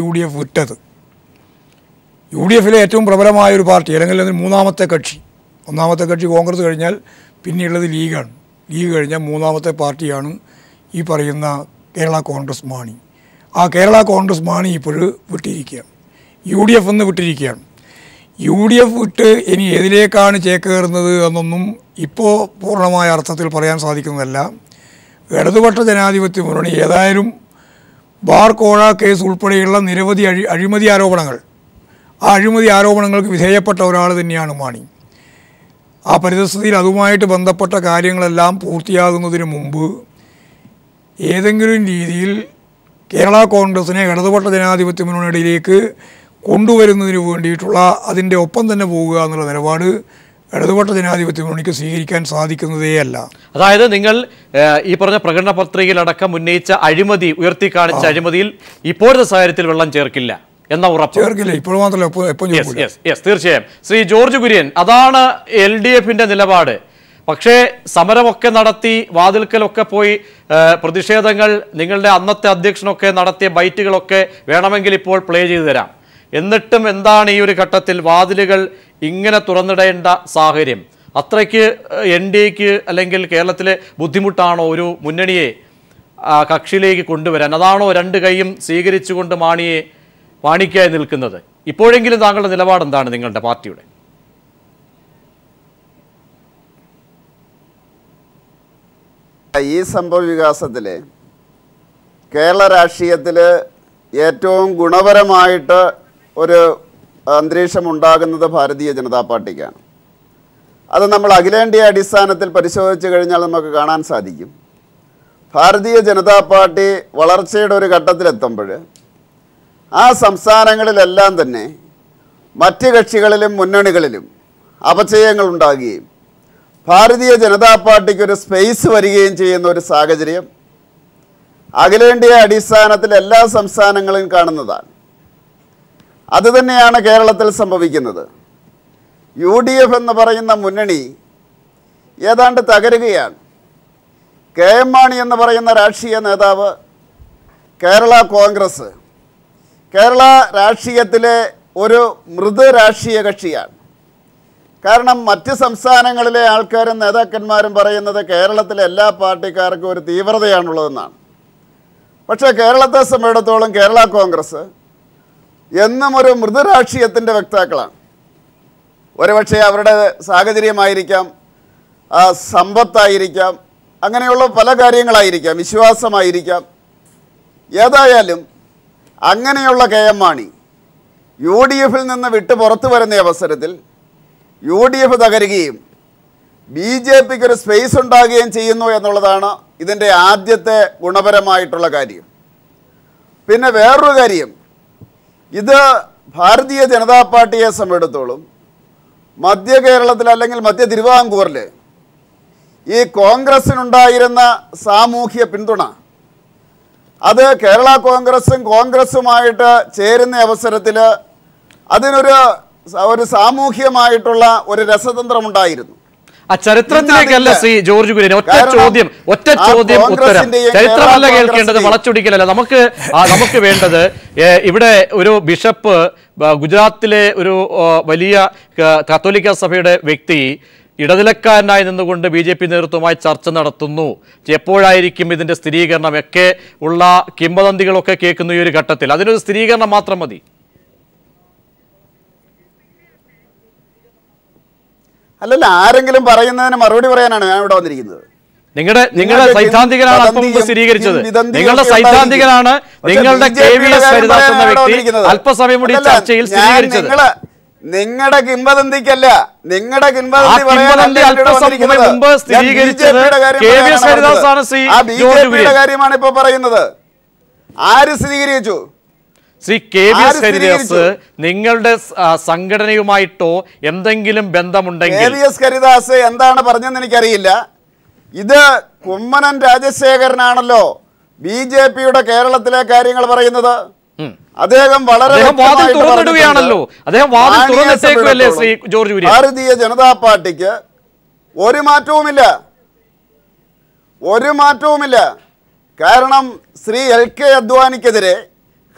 UDF വിട്ടത്. UDFിലെ ഏറ്റവും പ്രബലമായ ഒരു പാർട്ടി, അല്ലെങ്കിൽ അതിന് 3ാമത്തെ കക്ഷി, 1ാമത്തെ കക്ഷി കോൺഗ്രസ് കഴിഞ്ഞാൽ പിന്നെയുള്ളത് ലീഗാണ്. ലീഗ് കഴിഞ്ഞാൽ 3ാമത്തെ പാർട്ടിയാണ് ഈ പറയുന്ന കേരള കോൺഗ്രസ് മാണി. ആ കേരള കോൺഗ്രസ് മാണി ഇപ്പോഴും വിട്ടിരിക്കുകയാണ്, UDF എന്ന് വിട്ടിരിക്കുകയാണ്. UDF വിട്ട് ഇനി ഏതിലേക്കാണ് ചേക്കേറുന്നത് എന്നൊന്നും ഇപ്പോൾ പൂർണ്ണമായ അർത്ഥത്തിൽ പറയാൻ സാധിക്കുന്നതല്ല. ഇടതുപക്ഷ ജനാധിപത്യ മുന്നണി ഏതായാലും ബാർ കോഴ കേസ് ഉൾപ്പെടെയുള്ള നിരവധി അഴിമതി ആരോപണങ്ങൾ, ആ അഴിമതി ആരോപണങ്ങൾക്ക് വിധേയപ്പെട്ട ഒരാൾ തന്നെയാണ് മാണി. ആ പരിസ്ഥിതിയിൽ അതുമായിട്ട് ബന്ധപ്പെട്ട കാര്യങ്ങളെല്ലാം പൂർത്തിയാകുന്നതിന് മുമ്പ് ഏതെങ്കിലും രീതിയിൽ കേരള കോൺഗ്രസിനെ ഇടതുപക്ഷ ജനാധിപത്യ മുന്നണിയിലേക്ക് കൊണ്ടുവരുന്നതിന് വേണ്ടിയിട്ടുള്ള അതിൻ്റെ ഒപ്പം തന്നെ പോകുക എന്നുള്ള നിലപാട് ഇടതുപക്ഷ ജനാധിപത്യ മുന്നണിക്ക് സ്വീകരിക്കാൻ സാധിക്കുന്നതേയല്ല. അതായത് നിങ്ങൾ ഈ പറഞ്ഞ പ്രകടന പത്രികയിലടക്കം ഉന്നയിച്ച അഴിമതി, ഉയർത്തി കാണിച്ച അഴിമതിയിൽ ഇപ്പോഴത്തെ സാഹചര്യത്തിൽ വെള്ളം ചേർക്കില്ല എന്ന ഉറപ്പ് ചേർക്കില്ല. ഇപ്പോൾ മാത്രമല്ല, തീർച്ചയായും. ശ്രീ ജോർജ് കുര്യൻ, അതാണ് LDF-ന്റെ നിലപാട്. പക്ഷേ സമരമൊക്കെ നടത്തി, വാതിൽക്കലൊക്കെ പോയി പ്രതിഷേധങ്ങൾ, നിങ്ങളുടെ അന്നത്തെ അധ്യക്ഷനൊക്കെ നടത്തിയ ബൈറ്റുകളൊക്കെ വേണമെങ്കിൽ ഇപ്പോൾ പ്ലേ ചെയ്തു തരാം. എന്നിട്ടും എന്താണ് ഈ ഒരു ഘട്ടത്തിൽ വാതിലുകൾ ഇങ്ങനെ തുറന്നിടേണ്ട സാഹചര്യം? അത്രയ്ക്ക് NDAക്ക് അല്ലെങ്കിൽ കേരളത്തിലെ ബുദ്ധിമുട്ടാണോ ഒരു മുന്നണിയെ കക്ഷിയിലേക്ക് കൊണ്ടുവരാൻ? അതാണോ രണ്ട് കൈയും സ്വീകരിച്ചുകൊണ്ട് മാണിക്കായി നിൽക്കുന്നത്? ഇപ്പോഴെങ്കിലും താങ്കളുടെ നിലപാട് എന്താണ്, നിങ്ങളുടെ പാർട്ടിയുടെ? ഈ സംഭവ വികാസത്തിൽ കേരള രാഷ്ട്രീയത്തിൽ ഏറ്റവും ഗുണപരമായിട്ട് ഒരു അന്തരീക്ഷം ഉണ്ടാകുന്നത് ഭാരതീയ ജനതാ പാർട്ടിക്കാണ്. അത് നമ്മൾ അഖിലേന്ത്യാ അടിസ്ഥാനത്തിൽ പരിശോധിച്ച് കഴിഞ്ഞാൽ നമുക്ക് കാണാൻ സാധിക്കും. ഭാരതീയ ജനതാ പാർട്ടി വളർച്ചയുടെ ഒരു ഘട്ടത്തിലെത്തുമ്പോൾ ആ സംസ്ഥാനങ്ങളിലെല്ലാം തന്നെ മറ്റ് കക്ഷികളിലും മുന്നണികളിലും അപചയങ്ങൾ ഉണ്ടാകുകയും ഭാരതീയ ജനതാ പാർട്ടിക്കൊരു സ്പേസ് വരികയും ചെയ്യുന്ന ഒരു സാഹചര്യം അഖിലേന്ത്യാ അടിസ്ഥാനത്തിൽ എല്ലാ സംസ്ഥാനങ്ങളിലും കാണുന്നതാണ്. അതുതന്നെയാണ് കേരളത്തിൽ സംഭവിക്കുന്നത്. UDF എന്ന് പറയുന്ന മുന്നണി ഏതാണ്ട് തകരുകയാണ്. KM മാണി എന്ന് പറയുന്ന രാഷ്ട്രീയ നേതാവ്, കേരള കോൺഗ്രസ് കേരള രാഷ്ട്രീയത്തിലെ ഒരു മൃദു രാഷ്ട്രീയ കക്ഷിയാണ്. കാരണം മറ്റ് സംസ്ഥാനങ്ങളിലെ ആൾക്കാരും നേതാക്കന്മാരും പറയുന്നത് കേരളത്തിലെ എല്ലാ പാർട്ടിക്കാർക്കും ഒരു തീവ്രതയാണുള്ളതെന്നാണ്. പക്ഷേ കേരളത്തെ സംബന്ധിച്ചിടത്തോളം കേരള കോൺഗ്രസ് എന്നും ഒരു മൃദു രാഷ്ട്രീയത്തിൻ്റെ വക്താക്കളാണ്. ഒരുപക്ഷെ അവരുടെ സാഹചര്യമായിരിക്കാം, സമ്പത്തായിരിക്കാം, അങ്ങനെയുള്ള പല കാര്യങ്ങളായിരിക്കാം, വിശ്വാസമായിരിക്കാം. ഏതായാലും അങ്ങനെയുള്ള KM മാണി UDF-ൽ നിന്ന് വിട്ട് പുറത്തു വരുന്ന അവസരത്തിൽ UDF തകരുകയും BJPക്ക് ഒരു സ്പേസ് ഉണ്ടാകുകയും ചെയ്യുന്നു എന്നുള്ളതാണ് ഇതിൻ്റെ ആദ്യത്തെ ഗുണപരമായിട്ടുള്ള കാര്യം. പിന്നെ വേറൊരു കാര്യം, ഇത് ഭാരതീയ ജനതാ പാർട്ടിയെ സംബന്ധിച്ചിടത്തോളം മധ്യ കേരളത്തിൽ അല്ലെങ്കിൽ മധ്യ തിരുവിതാംകൂറിൽ ഈ കോൺഗ്രസ്സിനുണ്ടായിരുന്ന സാമൂഹ്യ പിന്തുണ അത് കേരള കോൺഗ്രസുമായിട്ട് ചേരുന്ന അവസരത്തിൽ അതിനൊരു സാമൂഹ്യമായിട്ടുള്ള ഒരു രസതന്ത്രമുണ്ടായിരുന്നു. ആ ചരിത്രത്തിലേക്കല്ല ശ്രീ ജോർജ് കുര്യൻ, ഒറ്റ ചോദ്യം ഉത്തരം. ചരിത്രമല്ല കേൾക്കേണ്ടത്, വളച്ചൊടിക്കലല്ല. നമുക്ക് വേണ്ടത് ഇവിടെ ഒരു ബിഷപ്പ്, ഗുജറാത്തിലെ ഒരു വലിയ കത്തോലിക്ക സഭയുടെ വ്യക്തി ഇടനിലക്കാരനായി നിന്നുകൊണ്ട് BJP നേതൃത്വവുമായി ചർച്ച നടത്തുന്നു. എപ്പോഴായിരിക്കും ഇതിന്റെ സ്ഥിരീകരണം ഒക്കെ ഉള്ള കിംവദന്തികളൊക്കെ കേൾക്കുന്ന ഈ ഒരു ഘട്ടത്തിൽ അതിനൊരു സ്ഥിരീകരണം മാത്രം മതി. അല്ലല്ല, ആരെങ്കിലും പറയുന്നതിന് മറുപടി പറയാനാണ് ഞാൻ ഇവിടെ വന്നിരിക്കുന്നത്. നിങ്ങളുടെ സൈദ്ധാന്തികനാണ് അല്പം മുമ്പ് സ്ഥിരീകരിച്ചത്. നിങ്ങളുടെ സൈദ്ധാന്തികനാണ്, നിങ്ങളുടെ KVS ഹരിദാസ് എന്ന വ്യക്തി അല്പസമയം കൂടി ചർച്ചയിൽ സ്ഥിരീകരിച്ചത്. നിങ്ങളുടെ കിംവദന്തിക്കല്ല, നിങ്ങളുടെ കിംവദന്തി കാര്യമാണ് ഇപ്പൊ പറയുന്നത്. ആര് സ്ഥിരീകരിച്ചു? ശ്രീ KVS ഹരിദാസ് നിങ്ങളുടെ സംഘടനയുമായിട്ടോ എന്തെങ്കിലും ബന്ധമുണ്ടെങ്കിൽ? KVS ഹരിദാസ് എന്താണ് പറഞ്ഞതെന്ന് എനിക്കറിയില്ല. ഇത് കുമ്മനം രാജശേഖരനാണല്ലോ BJPയുടെ കേരളത്തിലെ കാര്യങ്ങൾ പറയുന്നത്. അദ്ദേഹം വളരെ തുറന്നിടുകയാണല്ലോ. ഭാരതീയ ജനതാ പാർട്ടിക്ക് ഒരു മാറ്റവുമില്ല. കാരണം ശ്രീ LK അദ്വാനിക്കെതിരെ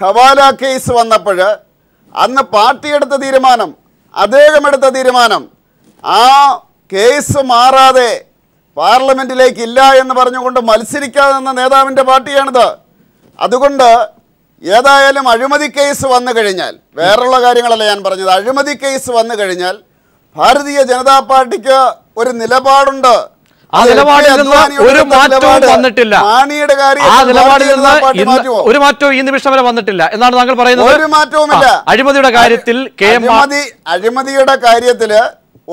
ഹവാല കേസ് വന്നപ്പോൾ അന്ന് പാർട്ടി എടുത്ത തീരുമാനം, അദ്ദേഹം എടുത്ത തീരുമാനം, ആ കേസ് മാറാതെ പാർലമെന്റിലേക്ക് ഇല്ല എന്ന് പറഞ്ഞുകൊണ്ട് മത്സരിക്കാതെ നിന്ന നേതാവിൻ്റെ പാർട്ടിയാണിത്. അതുകൊണ്ട് ഏതായാലും അഴിമതി കേസ് വന്നു കഴിഞ്ഞാൽ, വേറുള്ള കാര്യങ്ങളല്ല ഞാൻ പറഞ്ഞത്, അഴിമതി കേസ് വന്നു കഴിഞ്ഞാൽ ഭാരതീയ ജനതാ പാർട്ടിക്ക് ഒരു നിലപാടുണ്ട്. ആ നിലപാടിൽ നിന്ന് ഒരു മാറ്റവും വന്നിട്ടില്ല. ആ നിലപാടിൽ നിന്ന് ഒരു മാറ്റവും ഈ നിമിഷം വരെ വന്നിട്ടില്ല എന്നാണ് താങ്കൾ പറയുന്നത്. ഒരു മാറ്റവുമില്ല. അഴിമതിയുടെ കാര്യത്തിൽ അഴിമതിയുടെ കാര്യത്തില്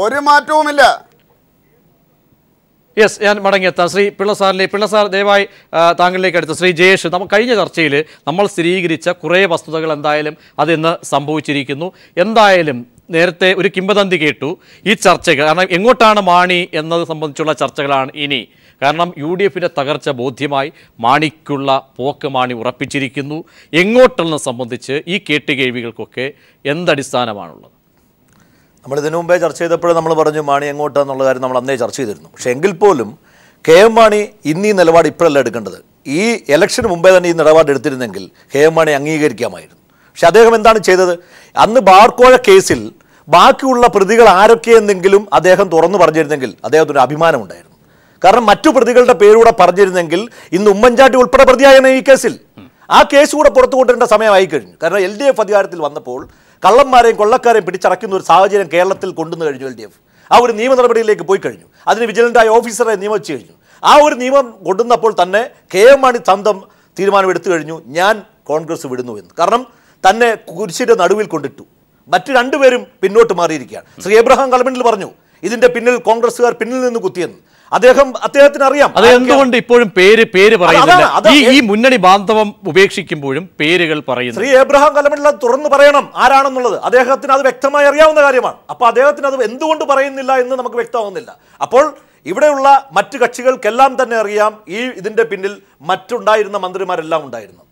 ഒരു മാറ്റവുമില്ല. യെസ്, ഞാൻ മടങ്ങിയെത്താം ശ്രീ പിള്ള സാർ ദയവായി താങ്കളിലേക്ക് അടുത്ത്. ശ്രീ ജയേഷ്, കഴിഞ്ഞ ചർച്ചയിൽ നമ്മൾ സ്ഥിരീകരിച്ച കുറേ വസ്തുതകൾ എന്തായാലും അതിന്ന് സംഭവിച്ചിരിക്കുന്നു. എന്തായാലും നേരത്തെ ഒരു കിംവദന്തി കേട്ടു ഈ ചർച്ചകൾ, കാരണം എങ്ങോട്ടാണ് മാണി എന്നത് സംബന്ധിച്ചുള്ള ചർച്ചകളാണ് ഇനി. കാരണം UDFിൻ്റെ തകർച്ച ബോധ്യമായി, മാണിക്കുള്ള പോക്ക് മാണി ഉറപ്പിച്ചിരിക്കുന്നു. എങ്ങോട്ടെന്ന് സംബന്ധിച്ച് ഈ കേട്ടുകേൾവികൾക്കൊക്കെ എന്തടിസ്ഥാനമാണുള്ളത്? നമ്മളിതിനു മുമ്പേ ചർച്ച ചെയ്തപ്പോഴും നമ്മൾ പറഞ്ഞു മാണി എങ്ങോട്ടാന്നുള്ള കാര്യം നമ്മൾ അന്നേ ചർച്ച ചെയ്തിരുന്നു. പക്ഷേ എങ്കിൽ പോലും KM മാണി ഇന്ന് ഈ നിലപാട് ഇപ്പോഴല്ല എടുക്കേണ്ടത്. ഈ ഇലക്ഷന് മുമ്പേ തന്നെ ഈ നിലപാട് എടുത്തിരുന്നെങ്കിൽ KM മാണി അംഗീകരിക്കാമായിരുന്നു. പക്ഷെ അദ്ദേഹം എന്താണ് ചെയ്തത്? അന്ന് ബാർക്കോഴ കേസിൽ ബാക്കിയുള്ള പ്രതികൾ ആരൊക്കെയെന്നെങ്കിലും അദ്ദേഹം തുറന്നു പറഞ്ഞിരുന്നെങ്കിൽ അദ്ദേഹത്തിന് അഭിമാനമുണ്ടായിരുന്നു. കാരണം മറ്റു പ്രതികളുടെ പേരൂടെ പറഞ്ഞിരുന്നെങ്കിൽ ഇന്ന് ഉമ്മൻചാണ്ടി ഉൾപ്പെടെ പ്രതിയായ ഈ കേസിൽ ആ കേസ് കൂടെ പുറത്തു കൊണ്ടുവരേണ്ട സമയമായി കഴിഞ്ഞു. കാരണം LDF അധികാരത്തിൽ വന്നപ്പോൾ കള്ളന്മാരെയും കൊള്ളക്കാരെയും പിടിച്ചടക്കുന്ന ഒരു സാഹചര്യം കേരളത്തിൽ കൊണ്ടുവന്നു കഴിഞ്ഞു. LDF ആ ഒരു നിയമ നടപടിയിലേക്ക് പോയി കഴിഞ്ഞു. അതിന് വിജിലൻ്റായ ഓഫീസറെ നിയമിച്ചു കഴിഞ്ഞു. ആ ഒരു നിയമം കൊണ്ടുവന്നപ്പോൾ തന്നെ KM മാണി സ്വന്തം തീരുമാനം എടുത്തു കഴിഞ്ഞു, ഞാൻ കോൺഗ്രസ് വിടുന്നു എന്ന്. കാരണം തന്നെ കുരിശിൻ്റെ നടുവിൽ കൊണ്ടിട്ടു. മറ്റു രണ്ടുപേരും പിന്നോട്ട് മാറിയിരിക്കുകയാണ്. ശ്രീ എബ്രഹാം കലമണ്ണിൽ പറഞ്ഞു ഇതിന്റെ പിന്നിൽ കോൺഗ്രസ്സുകാർ പിന്നിൽ നിന്ന് കുത്തിയെന്ന്. അദ്ദേഹത്തിന് അറിയാം. അത് എന്തുകൊണ്ട് ഇപ്പോഴും പേര് പറയുന്നില്ല? ഈ മുന്നണി ബാന്ധവം ഉപേക്ഷിക്കുമ്പോഴും പേരുകൾ പറയുന്നു. ശ്രീ എബ്രഹാം കലമണ്ണിൽ തുറന്നു പറയണം ആരാണെന്നുള്ളത്. അദ്ദേഹത്തിന് അത് വ്യക്തമായി അറിയാവുന്ന കാര്യമാണ്. അപ്പോൾ അദ്ദേഹത്തിന് അത് എന്തുകൊണ്ട് പറയുന്നില്ല എന്ന് നമുക്ക് വ്യക്തമാകുന്നില്ല. അപ്പോൾ ഇവിടെയുള്ള മറ്റു കക്ഷികൾക്കെല്ലാം തന്നെ അറിയാം ഇതിന്റെ പിന്നിൽ മറ്റുണ്ടായിരുന്ന മന്ത്രിമാരെല്ലാം ഉണ്ടായിരുന്നു.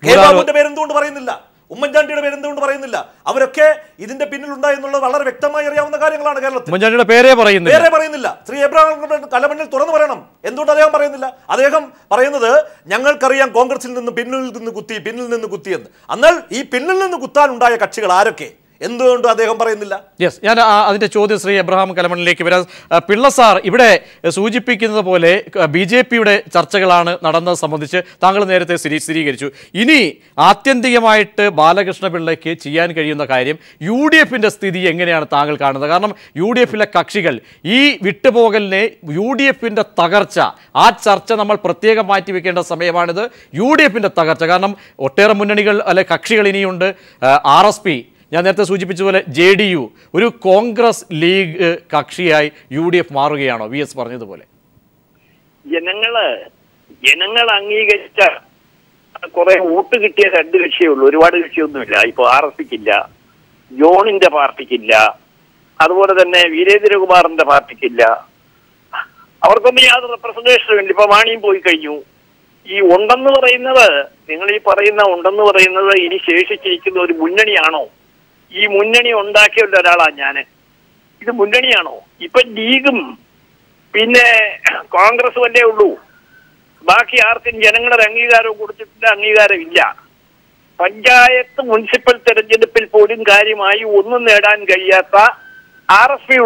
കെ ബാബുവിന്റെ പേരെന്തുകൊണ്ട് പറയുന്നില്ല? ഉമ്മൻചാണ്ടിയുടെ പേരെന്തുകൊണ്ട് പറയുന്നില്ല? അവരൊക്കെ ഇതിന്റെ പിന്നിലുണ്ടായി എന്നുള്ളത് വളരെ വ്യക്തമായി അറിയാവുന്ന കാര്യങ്ങളാണ് കേരളത്തിൽ. ഉമ്മൻചാണ്ടിയുടെ പേരേ പറയുന്നില്ല. ശ്രീ എബ്രഹാം കലമണ്ണിൽ തുറന്നു പറയണം. എന്തുകൊണ്ട് അദ്ദേഹം പറയുന്നില്ല? അദ്ദേഹം പറയുന്നത് ഞങ്ങൾക്കറിയാം കോൺഗ്രസിൽ നിന്ന് പിന്നിൽ നിന്ന് കുത്തിയെന്ന്. എന്നാൽ ഈ പിന്നിൽ നിന്ന് കുത്താനുണ്ടായ കക്ഷികൾ ആരൊക്കെ എന്തുകൊണ്ട് അദ്ദേഹം പറയുന്നില്ല? യെസ്, ഞാൻ അതിൻ്റെ ചോദ്യം ശ്രീ എബ്രഹാം കലമണ്ണിലേക്ക് വരാം. പിള്ള സാർ, ഇവിടെ സൂചിപ്പിക്കുന്നത് പോലെ BJPയുടെ ചർച്ചകളാണ് നടന്നത് സംബന്ധിച്ച് താങ്കൾ നേരത്തെ സ്ഥിരീകരിച്ചു. ഇനി ആത്യന്തികമായിട്ട് ബാലകൃഷ്ണ പിള്ളയ്ക്ക് ചെയ്യാൻ കഴിയുന്ന കാര്യം UDFിൻ്റെ സ്ഥിതി എങ്ങനെയാണ് താങ്കൾ കാണുന്നത്? കാരണം UDFിലെ കക്ഷികൾ ഈ വിട്ടുപോകലിനെ UDFിൻ്റെ തകർച്ച, ആ ചർച്ച നമ്മൾ പ്രത്യേകം മാറ്റിവെക്കേണ്ട സമയമാണിത്. UDFിൻ്റെ തകർച്ച, കാരണം ഒട്ടേറെ മുന്നണികൾ കക്ഷികൾ ഇനിയുണ്ട്. RSP, ഞാൻ നേരത്തെ സൂചിപ്പിച്ചതുപോലെ JDU ഒരു കോൺഗ്രസ് ലീഗ് കക്ഷിയായി UDF മാറുകയാണോ? VS പറഞ്ഞതുപോലെ ജനങ്ങൾ അംഗീകരിച്ച കുറെ വോട്ട് കിട്ടിയ രണ്ട് കക്ഷിയേ ഉള്ളൂ, ഒരുപാട് കക്ഷിയൊന്നുമില്ല. ഇപ്പൊ RSPക്കില്ല, ജോണിന്റെ പാർട്ടിക്കില്ല, അതുപോലെ തന്നെ വീരേന്ദ്രകുമാറിന്റെ പാർട്ടിക്കില്ല. അവർക്കൊന്നും യാതൊരു റെപ്രസെന്റേഷനും ഇല്ല. ഇപ്പൊ മാണിയും പോയി കഴിഞ്ഞു. ഈ ഉണ്ടെന്ന് പറയുന്നത്, നിങ്ങൾ ഈ പറയുന്ന ഉണ്ടെന്ന് പറയുന്നത് ഇനി ശേഷിച്ചിരിക്കുന്ന ഒരു മുന്നണിയാണോ? ഈ മുന്നണി ഉണ്ടാക്കിയ ഒരാളാണ് ഞാന്. ഇത് മുന്നണിയാണോ? ഇപ്പൊ ലീഗും പിന്നെ കോൺഗ്രസും അല്ലേ ഉള്ളൂ. ബാക്കി ആർക്കും ജനങ്ങളുടെ അംഗീകാരവും കൊടുത്തിട്ടില്ല, അംഗീകാരമില്ല. പഞ്ചായത്ത് മുനിസിപ്പൽ തെരഞ്ഞെടുപ്പിൽ പോലും കാര്യമായി ഒന്നും നേടാൻ കഴിയാത്ത RSP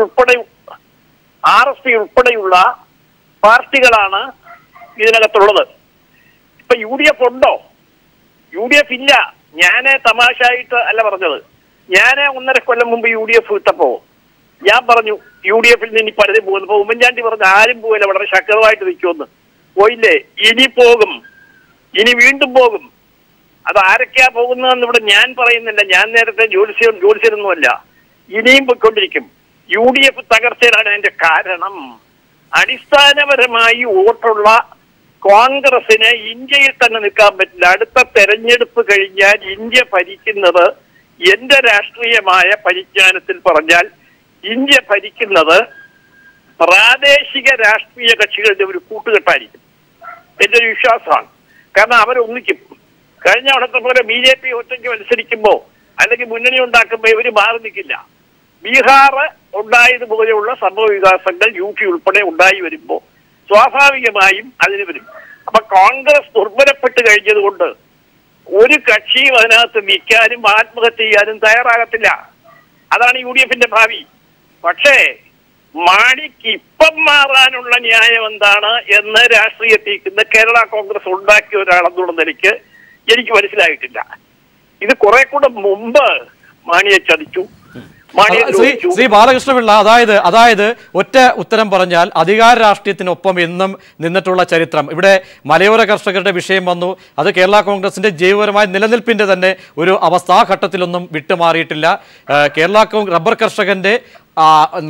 ഉൾപ്പെടെയുള്ള പാർട്ടികളാണ് ഇതിനകത്തുള്ളത്. ഇപ്പൊ UDF ഉണ്ടോ? UDF ഇല്ല. ഞാന് തമാശയായിട്ട് അല്ല പറഞ്ഞത്. ഞാന് 1.5 കൊല്ലം മുമ്പ് UDF ഇട്ടപ്പോ ഞാൻ പറഞ്ഞു UDFിൽ നിന്ന് ഇനി പലരും പോകുന്നു. ഉമ്മൻചാണ്ടി പറഞ്ഞു ആരും പോയില്ല, വളരെ ശക്തമായിട്ട് നിൽക്കുമെന്ന്. പോയില്ലേ? ഇനി പോകും, ഇനി വീണ്ടും പോകും. അത് ആരൊക്കെയാ പോകുന്നതെന്ന് ഇവിടെ ഞാൻ പറയുന്നില്ല. ഞാൻ നേരത്തെ ജോലിച്ചൊന്നുമല്ല. ഇനിയും പോയിക്കൊണ്ടിരിക്കും. UDF തകർച്ചയിലാണ് അതിന്റെ കാരണം. അടിസ്ഥാനപരമായി വോട്ടുള്ള കോൺഗ്രസിന് ഇന്ത്യയിൽ തന്നെ നിൽക്കാൻ പറ്റില്ല. അടുത്ത തെരഞ്ഞെടുപ്പ് കഴിഞ്ഞാൽ ഇന്ത്യ ഭരിക്കുന്നത്, എന്റെ രാഷ്ട്രീയമായ പരിജ്ഞാനത്തിൽ പറഞ്ഞാൽ ഇന്ത്യ ഭരിക്കുന്നത് പ്രാദേശിക രാഷ്ട്രീയ കക്ഷികളുടെ ഒരു കൂട്ടുകെട്ടായിരിക്കും. എന്റെ ഒരു വിശ്വാസമാണ്. കാരണം അവരൊന്നിക്കും. കഴിഞ്ഞ അവിടത്തെ പോലെ BJP ഒറ്റയ്ക്ക് മത്സരിക്കുമ്പോ അല്ലെങ്കിൽ മുന്നണി ഉണ്ടാക്കുമ്പോ ഇവര് മാറി നിൽക്കില്ല. ബീഹാർ ഉണ്ടായതുപോലെയുള്ള സംഭവ വികാസങ്ങൾ UP ഉൾപ്പെടെ ഉണ്ടായി വരുമ്പോ സ്വാഭാവികമായും അതിന് വരും. അപ്പൊ കോൺഗ്രസ് ദുർബലപ്പെട്ട് കഴിഞ്ഞതുകൊണ്ട് ഒരു കക്ഷിയും അതിനകത്ത് നിൽക്കാനും ആത്മഹത്യ ചെയ്യാനും തയ്യാറാകത്തില്ല. അതാണ് UDFിന്റെ ഭാവി. പക്ഷേ മാണിക്ക് ഇപ്പം മാറാനുള്ള ന്യായം എന്താണ് എന്ന് രാഷ്ട്രീയത്തിൽ കേരള കോൺഗ്രസ് ഉണ്ടാക്കിയ ഒരാളെന്നുള്ള നിലയ്ക്ക് എനിക്ക് മനസ്സിലായിട്ടില്ല. ഇത് കുറെ കൂടെ മുമ്പ് മാണിയെ ചതിച്ചു, ശ്രീ ബാലകൃഷ്ണപിള്ള അതായത് ഒറ്റ ഉത്തരം പറഞ്ഞാൽ അധികാര രാഷ്ട്രീയത്തിനൊപ്പം എന്നും നിന്നിട്ടുള്ള ചരിത്രം. ഇവിടെ മലയോര കർഷകരുടെ വിഷയം വന്നു. അത് കേരള കോൺഗ്രസിന്റെ ജൈവപരമായ നിലനിൽപ്പിന്റെ തന്നെ ഒരു അവസ്ഥ. ആ ഘട്ടത്തിലൊന്നും വിട്ടുമാറിയിട്ടില്ല. കേരള കോൺഗ്രസ് റബ്ബർ കർഷകന്റെ